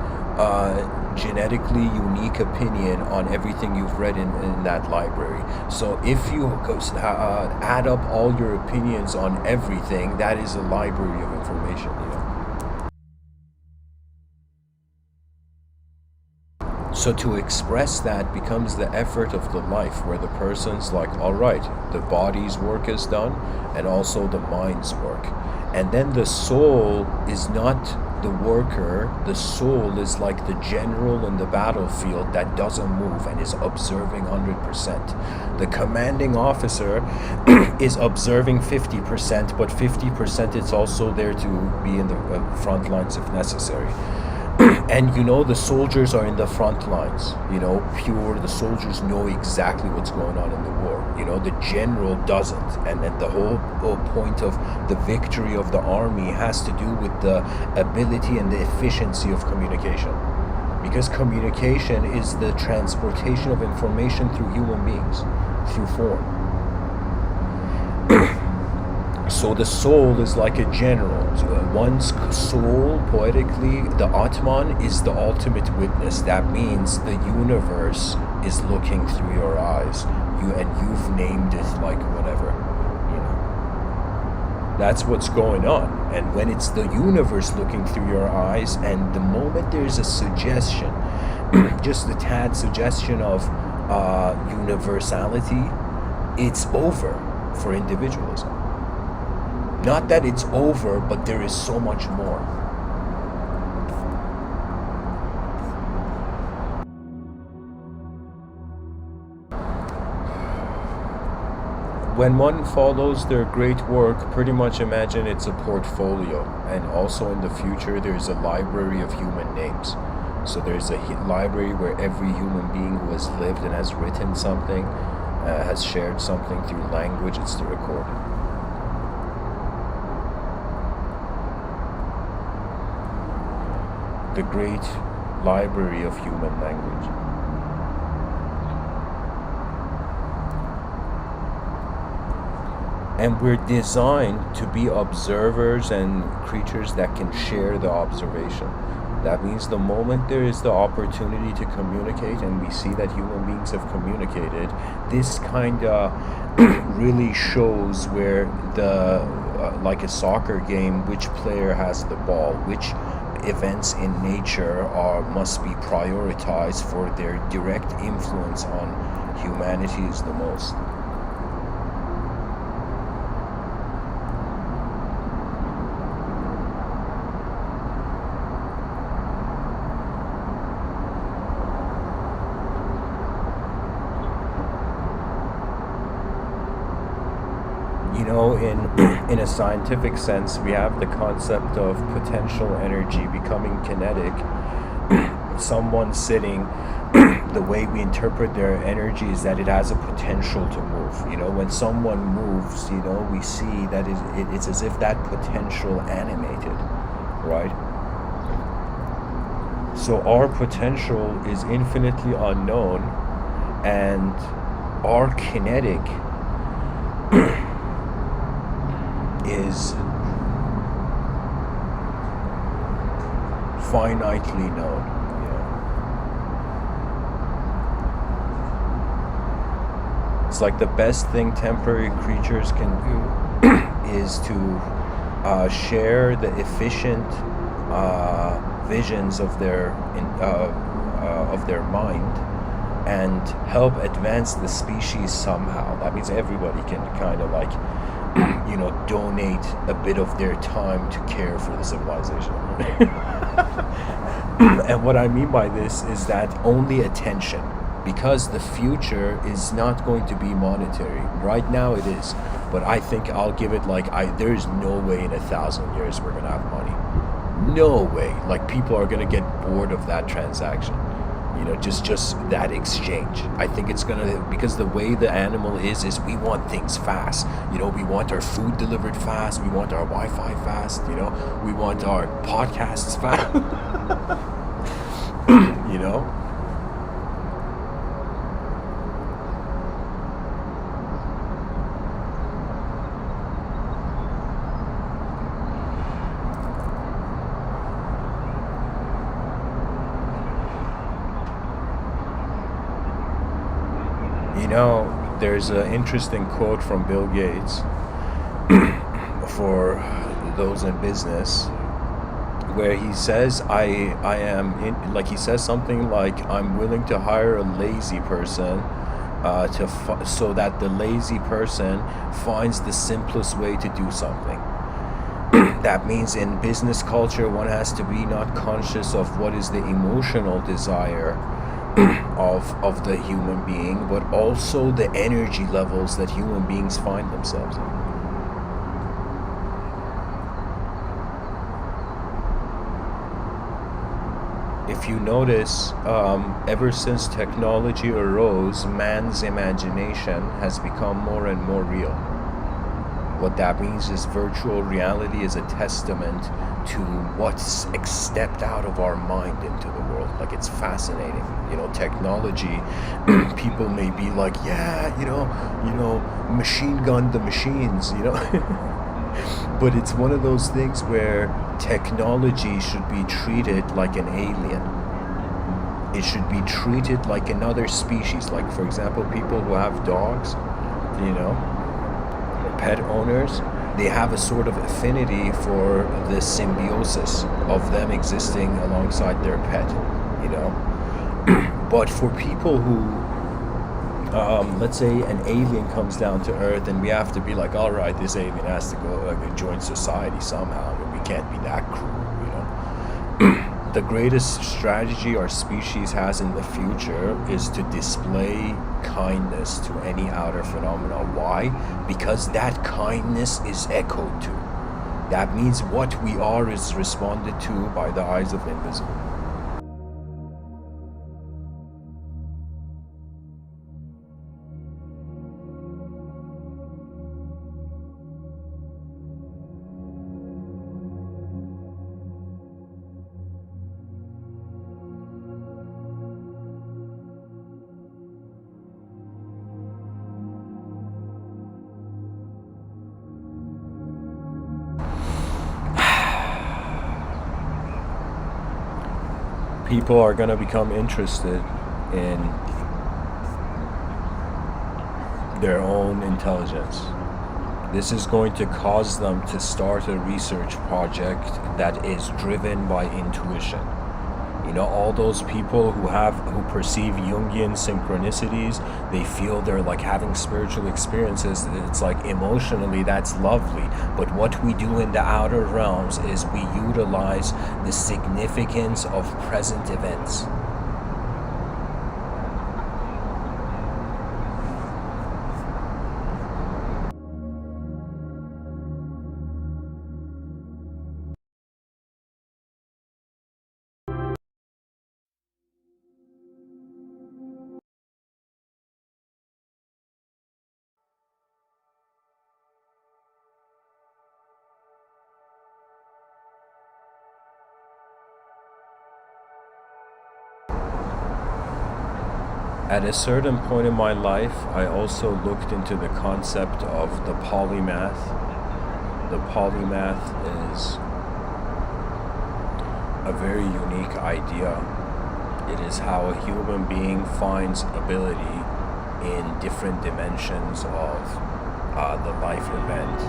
[SPEAKER 1] genetically unique opinion on everything you've read in that library. So if you add up all your opinions on everything, that is a library of information, you know. So to express that becomes the effort of the life, where the person's like, all right, the body's work is done, and also the mind's work. And then the soul is not the worker. The soul is like the general in the battlefield that doesn't move and is observing 100%. The commanding officer is observing 50%, but 50% it's also there to be in the front lines if necessary. And you know, the soldiers are in the front lines, you know, pure. The soldiers know exactly what's going on in the war. You know, the general doesn't. And the whole point of the victory of the army has to do with the ability and the efficiency of communication. Because communication is the transportation of information through human beings, through form. So the soul is like a general. One's soul, poetically, the Atman is the ultimate witness. That means the universe is looking through your eyes. You've named it like whatever, you know. That's what's going on. And when it's the universe looking through your eyes, and the moment there's a suggestion, just a tad suggestion of universality, it's over for individualism. Not that it's over, but there is so much more. When one follows their great work, pretty much imagine it's a portfolio. And also in the future, there's a library of human names. So there's a library where every human being who has lived and has written something, has shared something through language, it's to record. The great library of human language. And we're designed to be observers and creatures that can share the observation. That means the moment there is the opportunity to communicate, and we see that human beings have communicated, this kind of really shows where like a soccer game, which player has the ball, which events in nature must be prioritized for their direct influence on humanity is the most. You know, in a scientific sense, we have the concept of potential energy becoming kinetic. Someone sitting, the way we interpret their energy is that it has a potential to move. You know, when someone moves, you know, we see that it's as if that potential animated, right? So our potential is infinitely unknown, and our kinetic is finitely known. Yeah. It's like the best thing temporary creatures can do is to share the efficient visions of their mind and help advance the species somehow. That means everybody can kind of like, you know, donate a bit of their time to care for the civilization. And what I mean by this is that only attention, because the future is not going to be monetary. Right now it is, but I think I'll give it like, there's no way in 1,000 years we're gonna have money. No way. Like, people are gonna get bored of that transaction. You know, just that exchange. I think it's gonna, because the way the animal is we want things fast. You know, we want our food delivered fast. We want our Wi-Fi fast. You know, we want our podcasts fast. You know. there's an interesting quote from Bill Gates for those in business, where he says, I am in, like he says something like, I'm willing to hire a lazy person so that the lazy person finds the simplest way to do something. That means in business culture, one has to be not conscious of what is the emotional desire of the human being, but also the energy levels that human beings find themselves in. If you notice, ever since technology arose, man's imagination has become more and more real. What that means is virtual reality is a testament to what's stepped out of our mind into the world. Like, it's fascinating. Technology, people may be like, yeah, machine gun the machines, But it's one of those things where technology should be treated like an alien. It should be treated like another species. Like, for example, people who have dogs, pet owners, they have a sort of affinity for the symbiosis of them existing alongside their pet, But for people who, let's say an alien comes down to Earth and we have to be like, all right, this alien has to go join society somehow, but we can't be that cruel, The greatest strategy our species has in the future is to display kindness to any outer phenomena. Why? Because that kindness is echoed to. That means what we are is responded to by the eyes of the invisible. People are going to become interested in their own intelligence. This is going to cause them to start a research project that is driven by intuition. All those people who perceive Jungian synchronicities, they feel they're like having spiritual experiences. It's like emotionally that's lovely, but what we do in the outer realms is we utilize the significance of present events. At a certain point in my life, I also looked into the concept of the polymath. The polymath is a very unique idea. It is how a human being finds ability in different dimensions of the life event.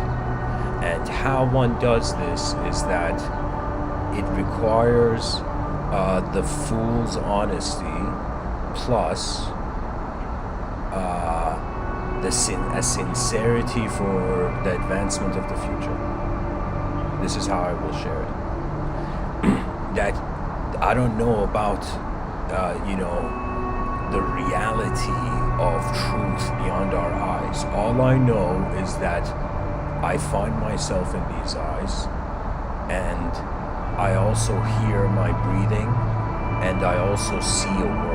[SPEAKER 1] And how one does this is that it requires the fool's honesty plus a sincerity for the advancement of the future. This is how I will share it. That I don't know about, the reality of truth beyond our eyes. All I know is that I find myself in these eyes, and I also hear my breathing, and I also see a world.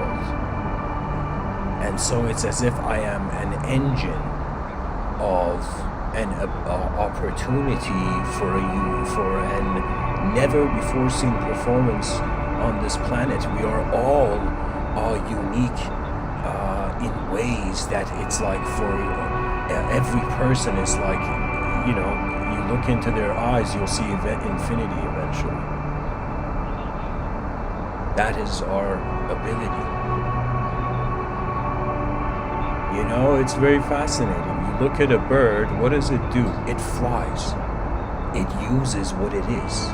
[SPEAKER 1] And so it's as if I am an engine of an opportunity for an never before seen performance on this planet. We are all unique in ways that it's like for every person is like, you look into their eyes, you'll see infinity eventually. That is our ability. You know, it's very fascinating. You look at a bird, what does it do? It flies. It uses what it is.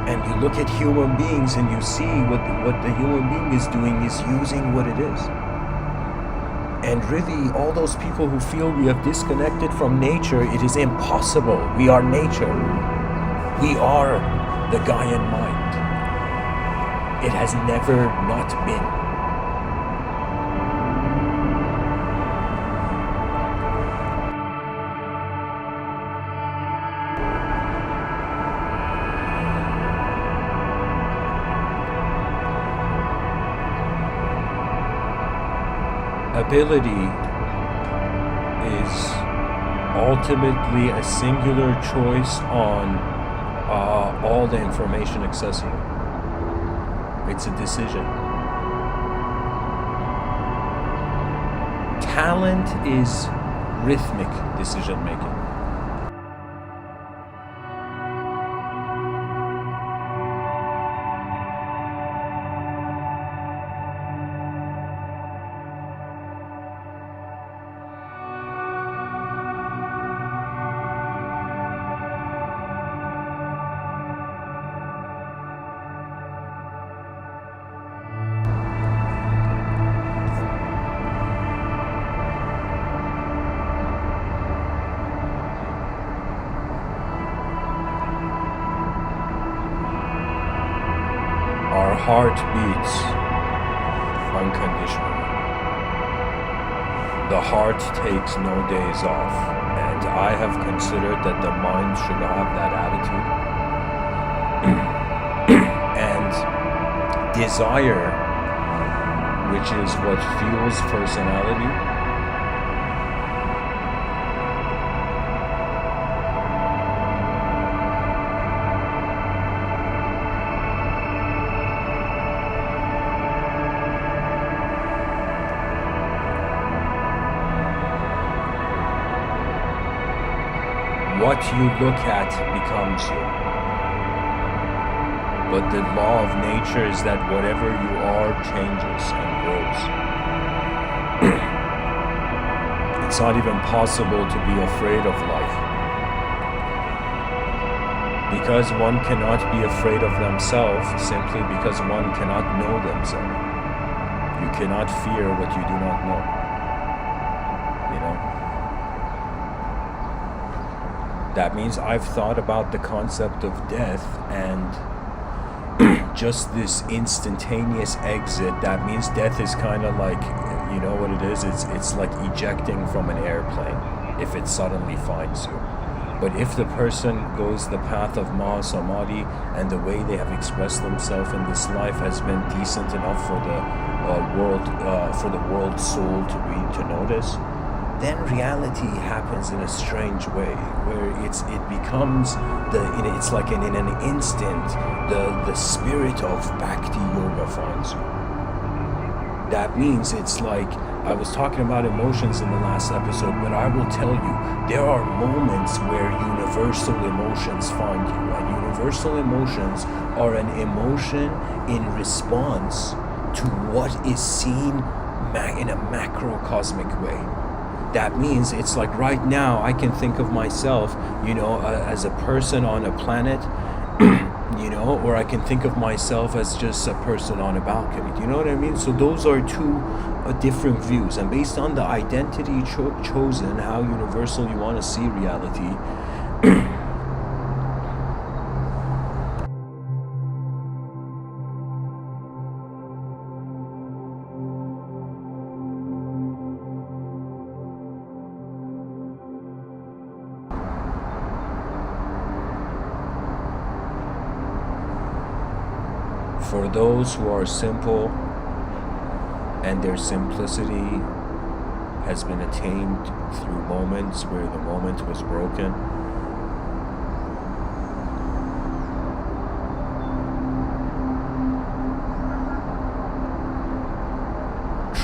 [SPEAKER 1] And you look at human beings and you see what the human being is doing is using what it is. And really, all those people who feel we have disconnected from nature, it is impossible. We are nature. We are the Gaian mind. It has never not been. Ability is ultimately a singular choice on all the information accessible. It's a decision. Talent is rhythmic decision making. Our heart beats unconditionally. The heart takes no days off, and I have considered that the mind should have that attitude. And desire, which is what fuels personality, what you look at becomes you. But the law of nature is that whatever you are changes and grows. It's not even possible to be afraid of life. Because one cannot be afraid of themselves simply because one cannot know themselves. You cannot fear what you do not know. You know? That means I've thought about the concept of death and just this instantaneous exit. That means death is kind of like, you know what it is? It's like ejecting from an airplane if it suddenly finds you. But if the person goes the path of Mahasamadhi and the way they have expressed themselves in this life has been decent enough for the world soul to notice, then reality happens in a strange way, where it becomes it's like in an instant the spirit of Bhakti Yoga finds you. That means it's like, I was talking about emotions in the last episode, but I will tell you, there are moments where universal emotions find you, and universal emotions are an emotion in response to what is seen in a macrocosmic way. That means it's like right now I can think of myself, as a person on a planet, or I can think of myself as just a person on a balcony. Do you know what I mean? So those are two different views, and based on the identity chosen, how universal you want to see reality, for those who are simple and their simplicity has been attained through moments where the moment was broken,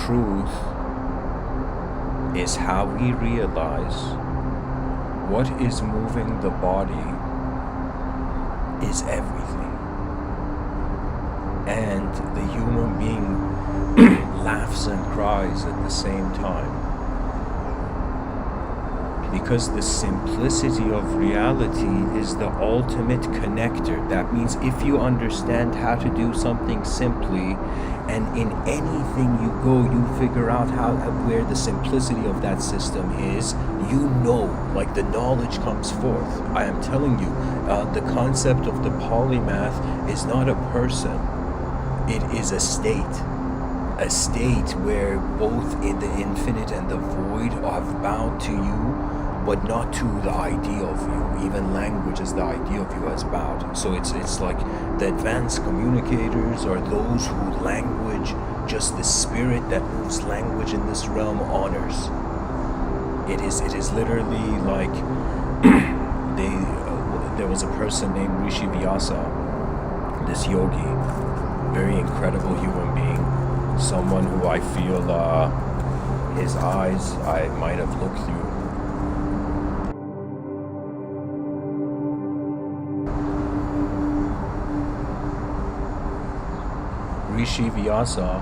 [SPEAKER 1] truth is how we realize what is moving the body is everything. And the human being laughs and cries at the same time. because the simplicity of reality is the ultimate connector. That means if you understand how to do something simply, and in anything you go, you figure out where the simplicity of that system is, like the knowledge comes forth. I am telling you, the concept of the polymath is not a person, it is a state. A state where both in the infinite and the void have bowed to you, but not to the idea of you. Even language as the idea of you has bowed. So it's like the advanced communicators are those who language, just the spirit that moves language in this realm, honors. It is literally like there was a person named Rishi Vyasa, this yogi, very incredible human being. Someone who I feel his eyes I might have looked through. Rishi Vyasa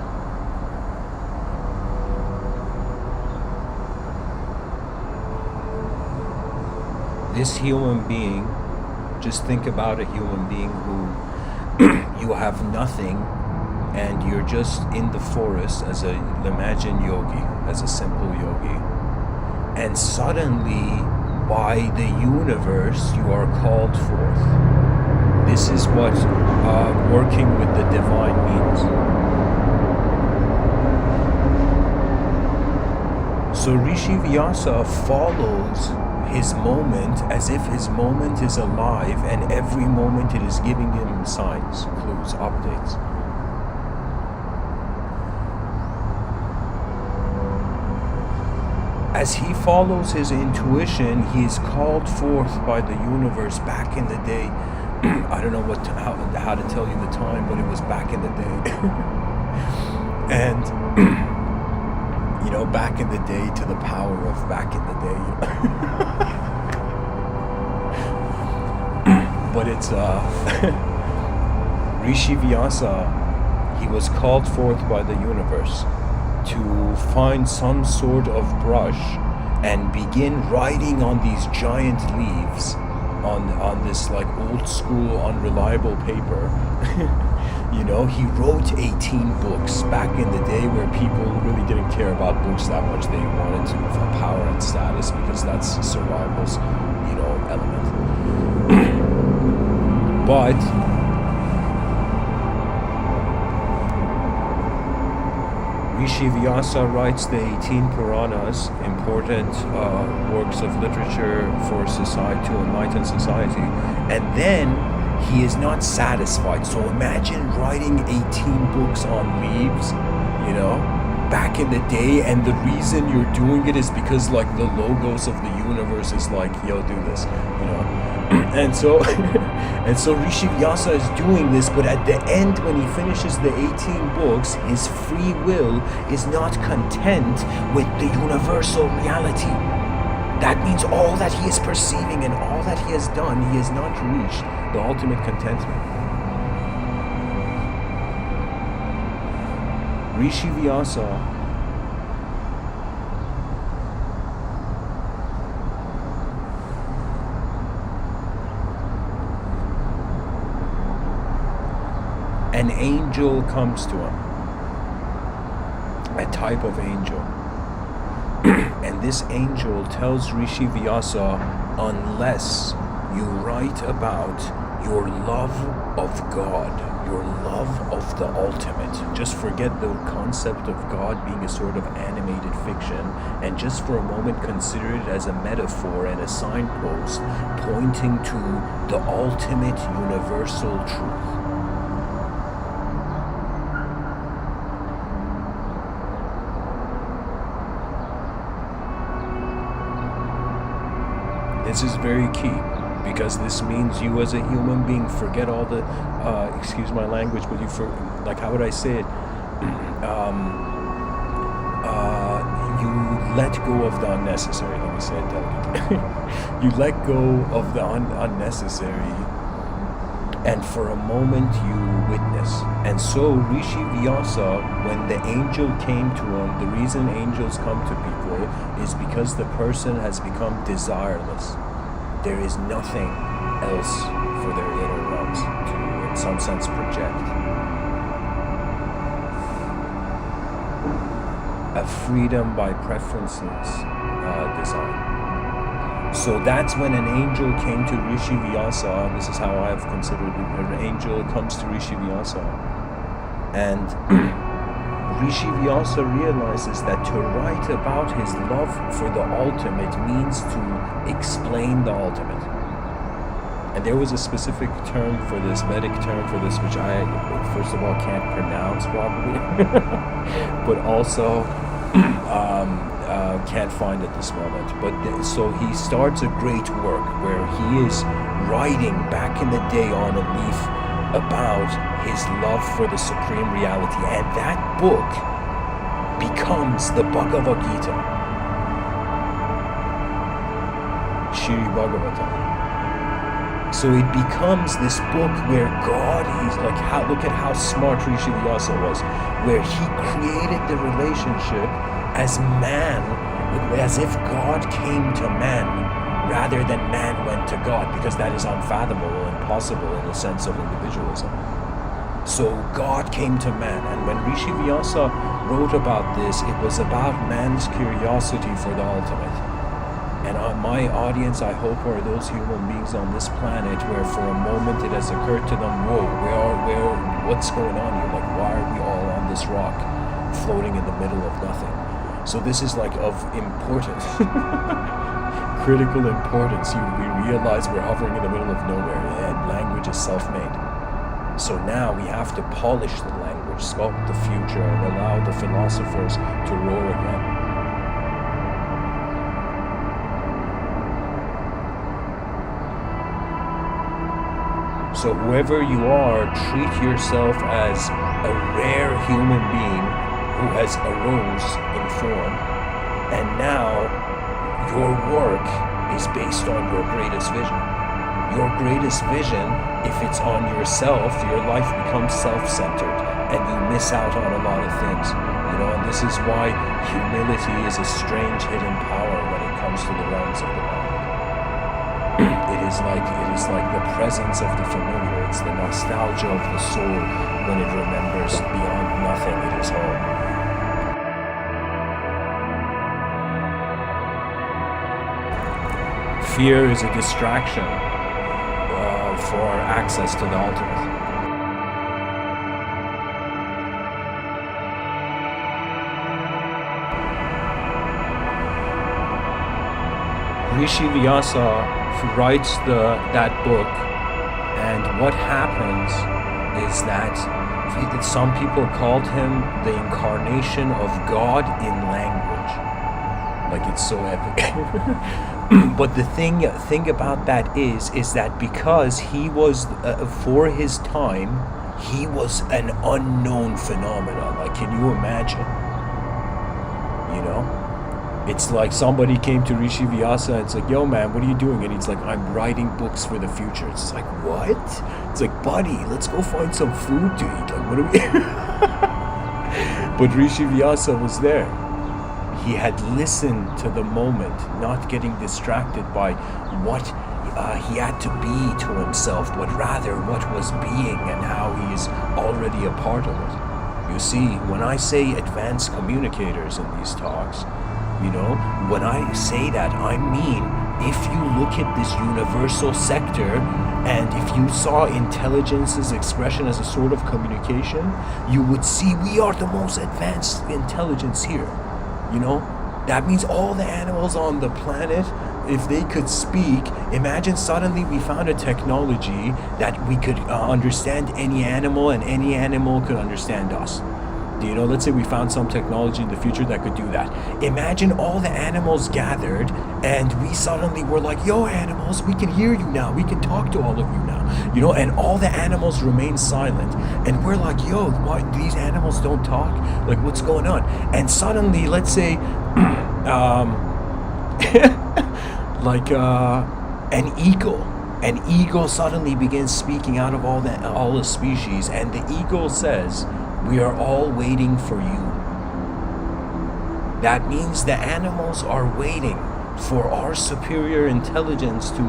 [SPEAKER 1] this human being, just think about a human being who you have nothing, and you're just in the forest as imagine yogi, as a simple yogi. And suddenly, by the universe, you are called forth. This is what working with the divine means. So Rishi Vyasa follows his moment as if his moment is alive, and every moment it is giving him signs, clues, updates. As he follows his intuition, he is called forth by the universe back in the day. I don't know how to tell you the time, but it was back in the day. And, back in the day to the power of back in the day. But it's, Rishi Vyasa, he was called forth by the universe to find some sort of brush and begin writing on these giant leaves on this like old school unreliable paper. He wrote 18 books back in the day where people really didn't care about books that much. They wanted to for power and status because that's survival's element. But Rishi Vyasa writes the 18 Puranas, important works of literature for society, to enlighten society, and then he is not satisfied. So imagine writing 18 books on leaves, back in the day, and the reason you're doing it is because like the logos of the universe is like, yo, do this, And so Rishi Vyasa is doing this, but at the end, when he finishes the 18 books, his free will is not content with the universal reality. That means all that he is perceiving and all that he has done, he has not reached the ultimate contentment. Rishi Vyasa an angel comes to him, a type of angel. And this angel tells Rishi Vyasa, unless you write about your love of God, your love of the ultimate, just forget the concept of God being a sort of animated fiction, and just for a moment consider it as a metaphor and a signpost pointing to the ultimate universal truth. This is very key, because this means you as a human being forget all the, excuse my language, but how would I say it? You let go of the unnecessary, let me say it delicately. You let go of the unnecessary and for a moment you witness. And so Rishi Vyasa, when the angel came to him, the reason angels come to people is because the person has become desireless. There is nothing else for their inner realms to, in some sense, project. A freedom by preferences design. So that's when an angel came to Rishi Vyasa. This is how I've considered it. An angel comes to Rishi Vyasa, and Rishi Vyasa realizes that to write about his love for the ultimate means to explain the ultimate. And there was a specific term for this, Vedic term for this, which I, first of all, can't pronounce probably, but also can't find at this moment. But so he starts a great work where he is writing back in the day on a leaf about his love for the supreme reality, and that book becomes the Bhagavad Gita, Shri Bhagavatam. So it becomes this book where God, he's like, look at how smart Rishi Vyasa was, where he created the relationship as man, as if God came to man rather than man went to God, because that is unfathomable, impossible in the sense of individualism. So God came to man, and when Rishi Vyasa wrote about this, it was about man's curiosity for the ultimate. And my audience, I hope, are those human beings on this planet where for a moment it has occurred to them, whoa, what's going on here? Like, why are we all on this rock floating in the middle of nothing? So this is like of importance, critical importance. We realize we're hovering in the middle of nowhere, and language is self-made. So now we have to polish the language, sculpt the future, and allow the philosophers to roar again. So whoever you are, treat yourself as a rare human being who has arose in form, and now your work is based on your greatest vision. Your greatest vision, if it's on yourself, your life becomes self-centered and you miss out on a lot of things. And this is why humility is a strange hidden power when it comes to the realms of the mind. It is like the presence of the familiar. It's the nostalgia of the soul when it remembers beyond nothing it is home. Fear is a distraction for access to the ultimate. Rishi Vyasa writes that book, and what happens is that some people called him the incarnation of God in language. Like, it's so epic. But the thing about that is that because he was, for his time, he was an unknown phenomenon. Like, can you imagine? It's like somebody came to Rishi Vyasa and it's like, yo man, what are you doing? And he's like, I'm writing books for the future. It's like, what? It's like, buddy, let's go find some food to eat. Like, what are we... But Rishi Vyasa was there. He had listened to the moment, not getting distracted by what he had to be to himself, but rather what was being and how he is already a part of it. You see, when I say advanced communicators in these talks, when I say that, I mean, if you look at this universal sector, and if you saw intelligence's expression as a sort of communication, you would see we are the most advanced intelligence here. That means all the animals on the planet, if they could speak, imagine suddenly we found a technology that we could understand any animal, and any animal could understand us. Let's say we found some technology in the future that could do that. Imagine all the animals gathered, and we suddenly were like, yo animals, we can hear you now, we can talk to all of you now, and all the animals remain silent, and we're like, yo, why these animals don't talk? Like, what's going on? And suddenly, let's say like an eagle An eagle suddenly begins speaking out of all the species, and the eagle says, "We are all waiting for you." That means the animals are waiting for our superior intelligence to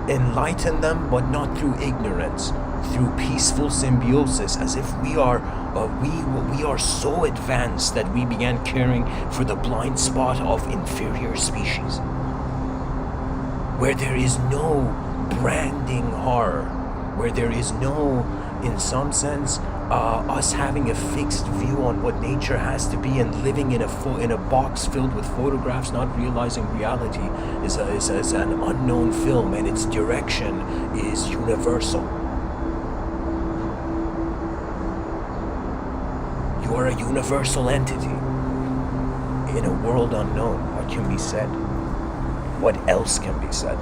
[SPEAKER 1] enlighten them, but not through ignorance, through peaceful symbiosis, as if we are so advanced that we began caring for the blind spot of inferior species, where there is no branding horror, where there is no, in some sense, us having a fixed view on what nature has to be and living in a box filled with photographs, not realizing reality is an unknown film and its direction is universal. You are a universal entity in a world unknown. What can be said? What else can be said?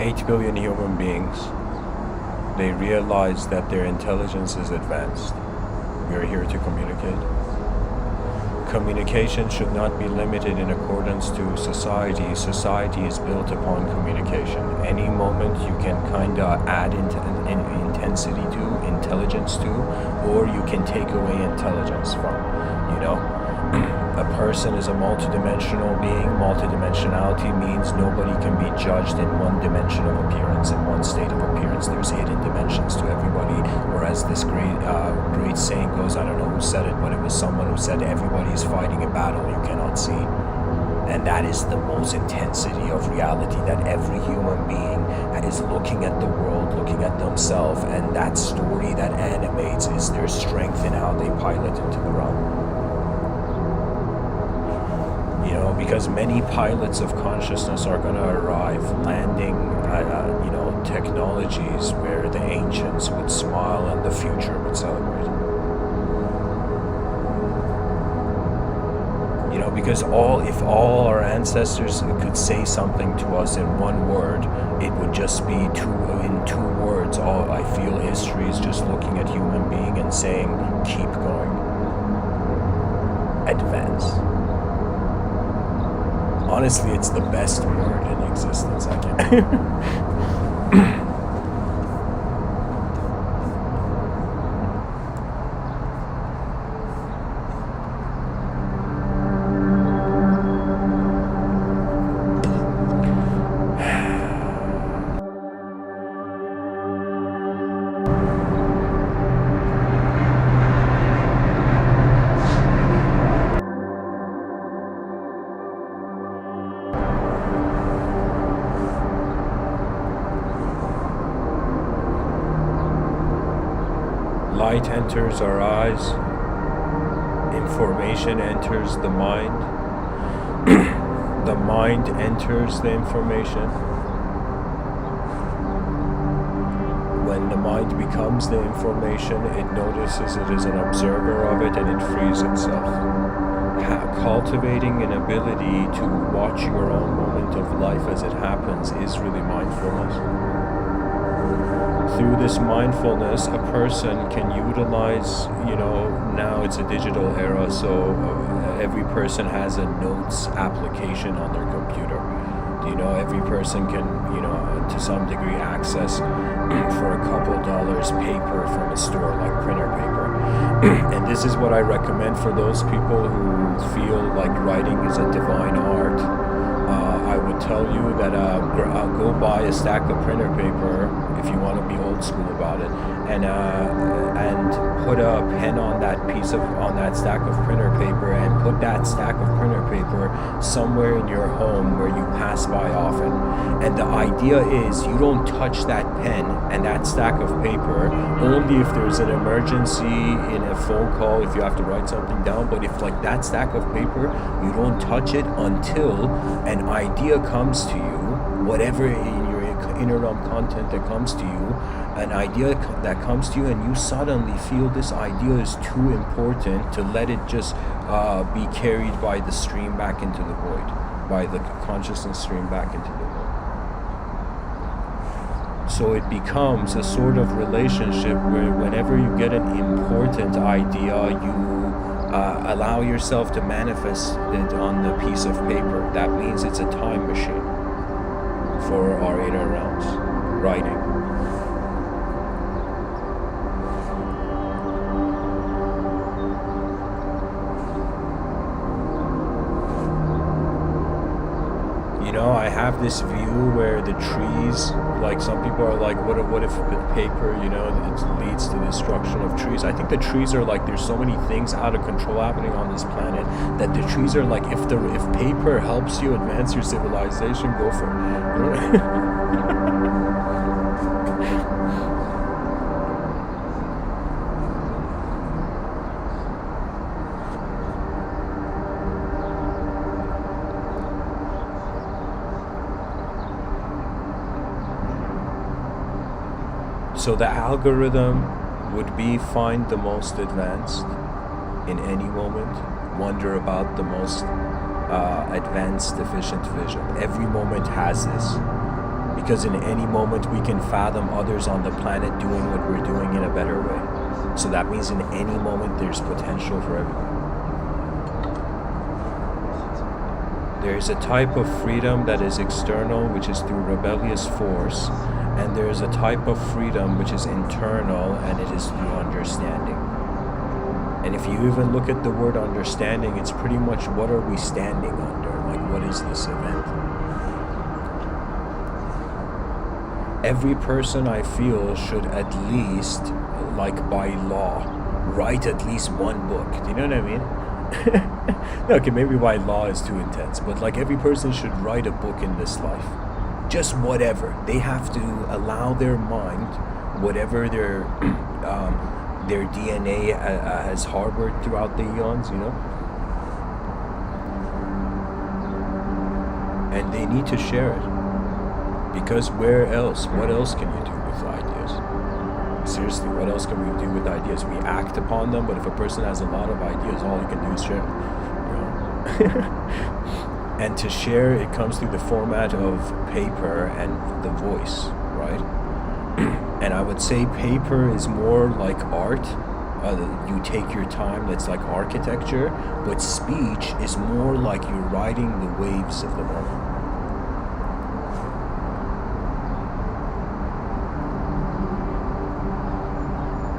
[SPEAKER 1] 8 billion human beings, they realize that their intelligence is advanced. We are here to communicate. Communication should not be limited in accordance to society. Society is built upon communication. Any moment you can kind of add intensity to, intelligence to, or you can take away intelligence from, A person is a multidimensional being. Multidimensionality means nobody can be judged in one dimension of appearance, in one state of appearance. There's hidden dimensions to everybody. Or as this great saying goes, I don't know who said it, but it was someone who said everybody is fighting a battle you cannot see. And that is the most intensity of reality, that every human being is looking at the world, looking at themselves, and that story that animates is their strength in how they pilot into the realm. Because many pilots of consciousness are going to arrive, landing, technologies where the ancients would smile and the future would celebrate. Because if all our ancestors could say something to us in one word, it would just be in two words. I feel history is just looking at human being and saying, keep going. Advance. Honestly, it's the best word in existence, I can. Light enters our eyes, information enters the mind, the mind enters the information. When the mind becomes the information, it notices it is an observer of it and it frees itself. Cultivating an ability to watch your own moment of life as it happens is really mindfulness. Through this mindfulness, a person can utilize, now it's a digital era, so every person has a notes application on their computer. Every person can, to some degree access for a couple dollars paper from a store like printer paper. And this is what I recommend for those people who feel like writing is a divine art. I would tell you that go buy a stack of printer paper if you want to be old school about it, and put a pen on that stack of printer paper, and put that stack of printer paper somewhere in your home where you pass by often. And the idea is you don't touch that pen and that stack of paper only if there's an emergency, in a phone call, if you have to write something down. But if like that stack of paper, you don't touch it until an idea comes to you, whatever in your inner realm content that comes to you, an idea that comes to you, and you suddenly feel this idea is too important to let it just be carried by the stream back into the void, by the consciousness stream back into the void. So it becomes a sort of relationship where whenever you get an important idea, you allow yourself to manifest it on the piece of paper. That means it's a time machine for our inner realms, writing. You know, I have this view where the trees, like some people are like, what if the paper, you know, it leads to the destruction of trees. I think the trees are like, there's so many things out of control happening on this planet that the trees are like, if paper helps you advance your civilization, go for it. So the algorithm would be find the most advanced in any moment, wonder about the most advanced, efficient vision. Every moment has this, because in any moment we can fathom others on the planet doing what we're doing in a better way. So that means in any moment there's potential for everyone. There is a type of freedom that is external, which is through rebellious force, and there is a type of freedom which is internal, and it is through understanding. And if you even look at the word understanding, it's pretty much what are we standing under? Like, what is this event? Every person, I feel, should at least, like by law, write at least one book. Do you know what I mean? Okay, maybe by law is too intense, but like every person should write a book in this life. Just whatever. They have to allow their mind, whatever their DNA has harbored throughout the eons, you know? And they need to share it. Because where else? What else can you do with ideas? Seriously, what else can we do with ideas? We act upon them, but if a person has a lot of ideas, all you can do is share, you know? And to share, it comes through the format of paper and the voice, right? And I would say paper is more like art. You take your time, that's like architecture, but speech is more like you're riding the waves of the moment.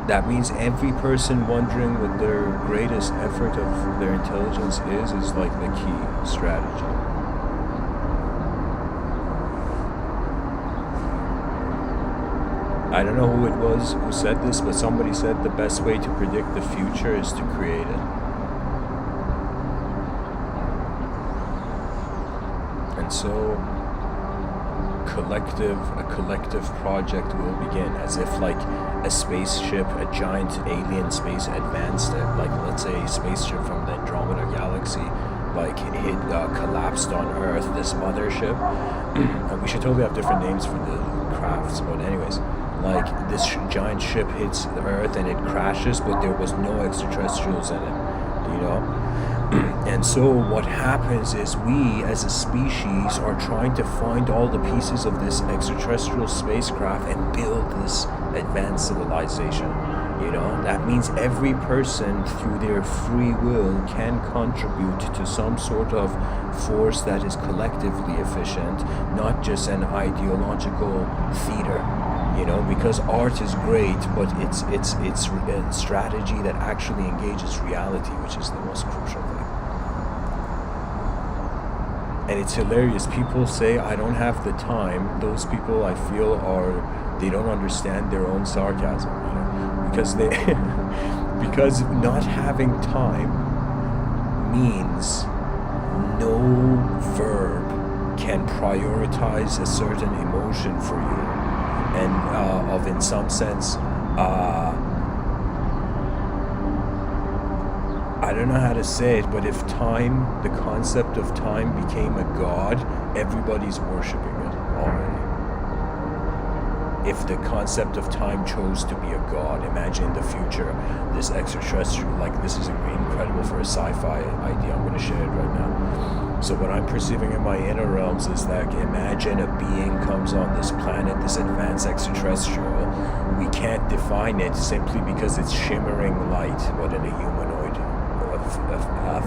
[SPEAKER 1] That means every person wondering what their greatest effort of their intelligence is like the key strategy. I don't know who it was who said this, but somebody said the best way to predict the future is to create it. And so a collective project will begin, as if like a spaceship, a giant alien space advanced, like let's say a spaceship from the Andromeda galaxy, like it collapsed on Earth, this mothership. We should totally have different names for the crafts, but anyways, like this giant ship hits the Earth and it crashes, but there was no extraterrestrials in it, you know? And so what happens is we as a species are trying to find all the pieces of this extraterrestrial spacecraft and build this advanced civilization. You know, that means every person through their free will can contribute to some sort of force that is collectively efficient, not just an ideological theater. You know, because art is great, but it's a strategy that actually engages reality, which is the most crucial thing. And it's hilarious. People say I don't have the time. Those people, I feel, they don't understand their own sarcasm, because they because not having time means no verb can prioritize a certain emotion for you, and in some sense, I don't know how to say it, but if the concept of time became a god, everybody's worshiping it already. If the concept of time chose to be a god, imagine in the future, this extraterrestrial, this is incredible for a sci-fi idea, I'm going to share it right now. So what I'm perceiving in my inner realms is that imagine a being comes on this planet, this advanced extraterrestrial. We can't define it simply because it's shimmering light, but in a humanoid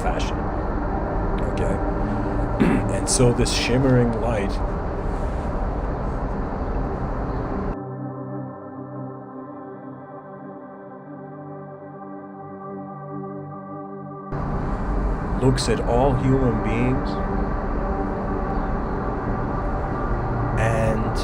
[SPEAKER 1] fashion. Okay? And so this shimmering light looks at all human beings and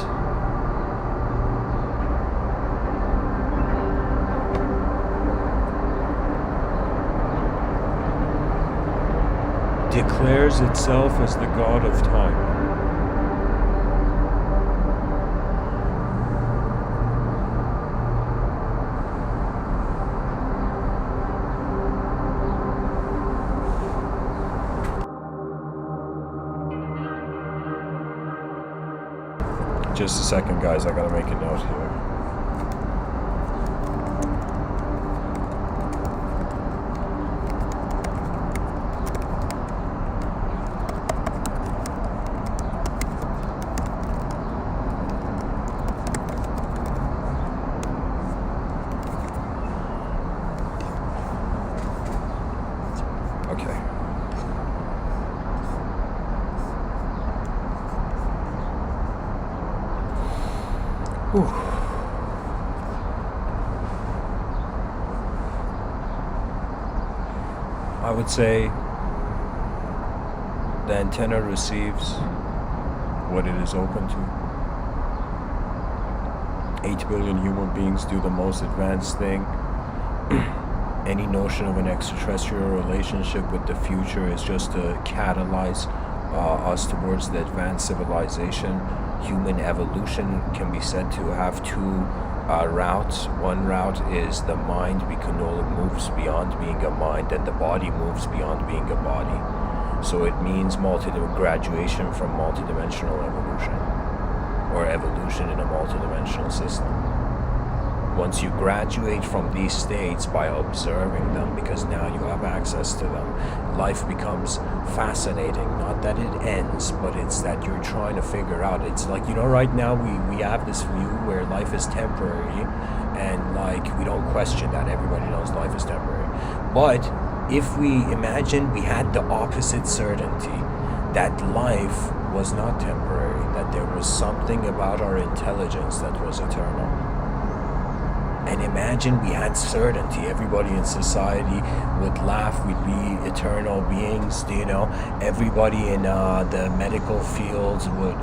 [SPEAKER 1] declares itself as the god of time. Just a second, guys, I gotta make a note here. Okay. Whew. I would say the antenna receives what it is open to. 8 billion human beings do the most advanced thing. Any notion of an extraterrestrial relationship with the future is just to catalyze us towards the advanced civilization. Human evolution can be said to have two routes. One route is the mind moves beyond being a mind, and the body moves beyond being a body. So it means graduation from multidimensional evolution, or evolution in a multidimensional system. Once you graduate from these states by observing them, because now you have access to them, life becomes fascinating. Not that it ends, but it's that you're trying to figure out. It's like, right now we have this view where life is temporary, and we don't question that. Everybody knows life is temporary. But if we imagine we had the opposite certainty, that life was not temporary, that there was something about our intelligence that was eternal. And imagine we had certainty. Everybody in society would laugh. We'd be eternal beings, Everybody in the medical fields would,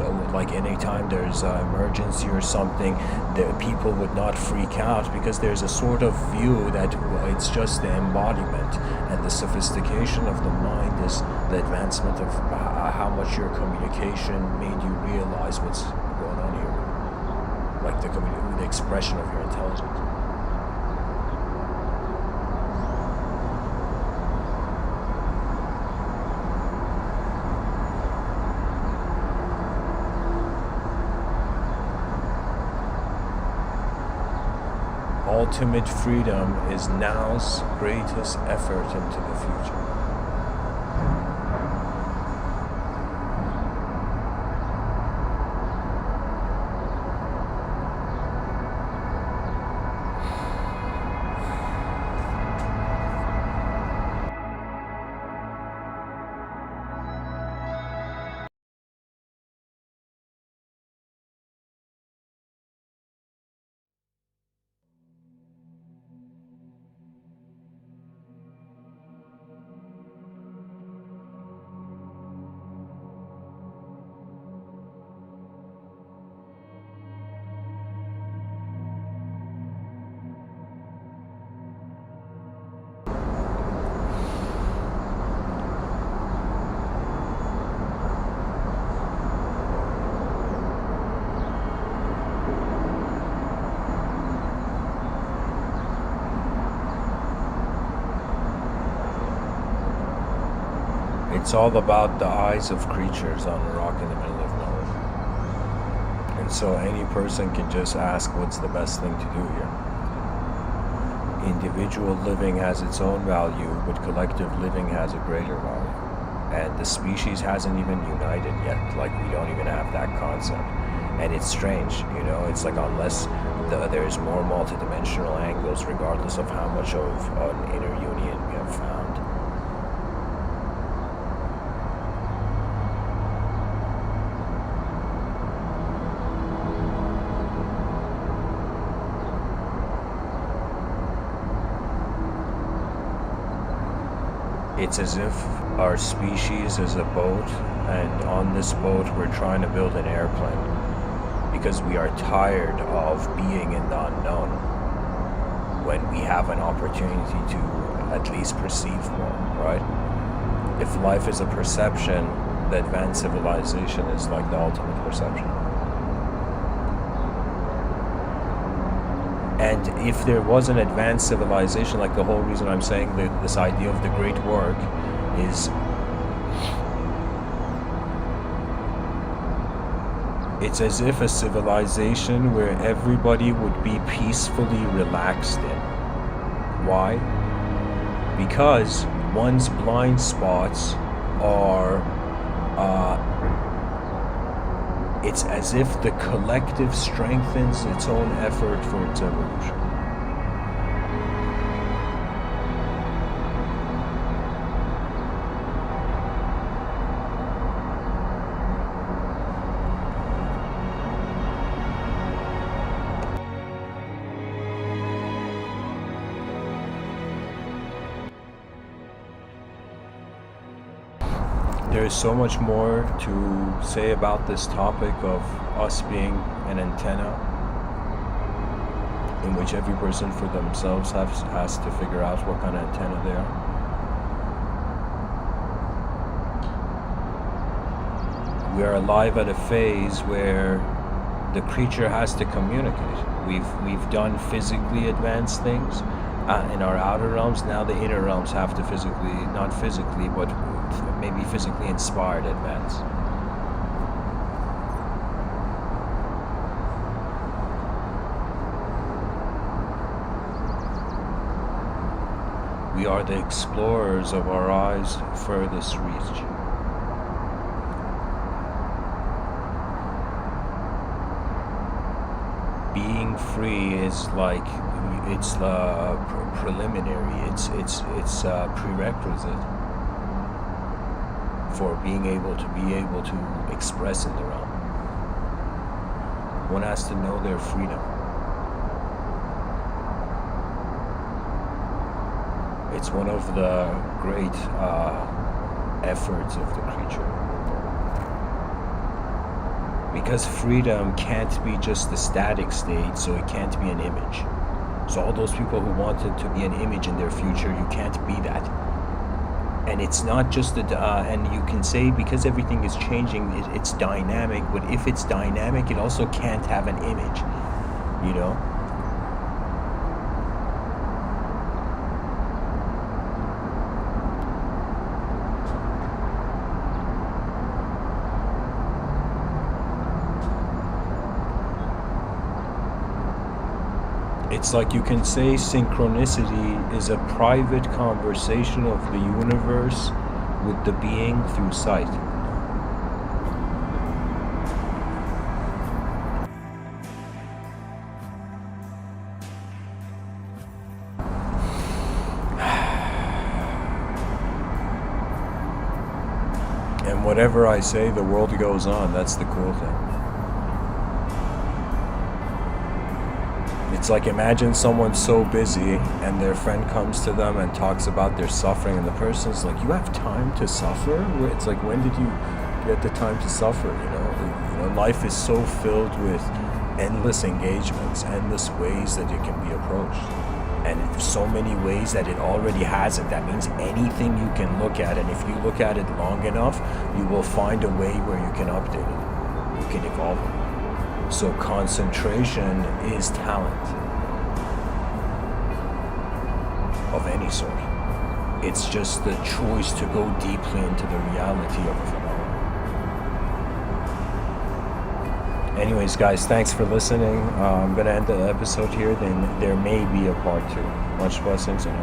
[SPEAKER 1] anytime there's an emergency or something, the people would not freak out, because there's a sort of view that it's just the embodiment, and the sophistication of the mind is the advancement of how much your communication made you realize what's going on here, the expression of your intelligence. Ultimate freedom is now's greatest effort into the future. It's all about the eyes of creatures on a rock in the middle of nowhere. And so any person can just ask what's the best thing to do here. Individual living has its own value, but collective living has a greater value. And the species hasn't even united yet. Like, we don't even have that concept. And it's strange, you know, it's like unless there's more multidimensional angles, regardless of how much of an inner union we have found. It's as if our species is a boat, and on this boat we're trying to build an airplane because we are tired of being in the unknown when we have an opportunity to at least perceive more, right? If life is a perception, the advanced civilization is like the ultimate perception. And if there was an advanced civilization, like the whole reason I'm saying that this idea of the great work is, it's as if a civilization where everybody would be peacefully relaxed in. Why? Because one's blind spots are, it's as if the collective strengthens its own effort for its evolution. There is so much more to say about this topic of us being an antenna, in which every person for themselves has to figure out what kind of antenna they are. We are alive at a phase where the creature has to communicate. We've done physically advanced things in our outer realms. Now the inner realms have to physically, not physically, but maybe physically inspired advance. We are the explorers of our eyes' furthest reach. Being free is like, it's the preliminary, it's a prerequisite for being able to express in the realm. One has to know their freedom. It's one of the great efforts of the creature. Because freedom can't be just the static state, so it can't be an image. So all those people who wanted to be an image in their future, you can't be that. And it's not just and you can say because everything is changing, it's dynamic, but if it's dynamic, it also can't have an image, you know? It's like you can say synchronicity is a private conversation of the universe with the being through sight. And whatever I say, the world goes on. That's the cool thing. It's like, imagine someone so busy and their friend comes to them and talks about their suffering, and the person's like, you have time to suffer? It's like, when did you get the time to suffer? You know, life is so filled with endless engagements, endless ways that it can be approached, and so many ways that it already has it. That means anything you can look at, and if you look at it long enough, you will find a way where you can update it, you can evolve it. So concentration is talent of any sort. It's just the choice to go deeply into the reality of it all. Anyways, guys, thanks for listening. I'm going to end the episode here. Then there may be a part 2. Much blessings and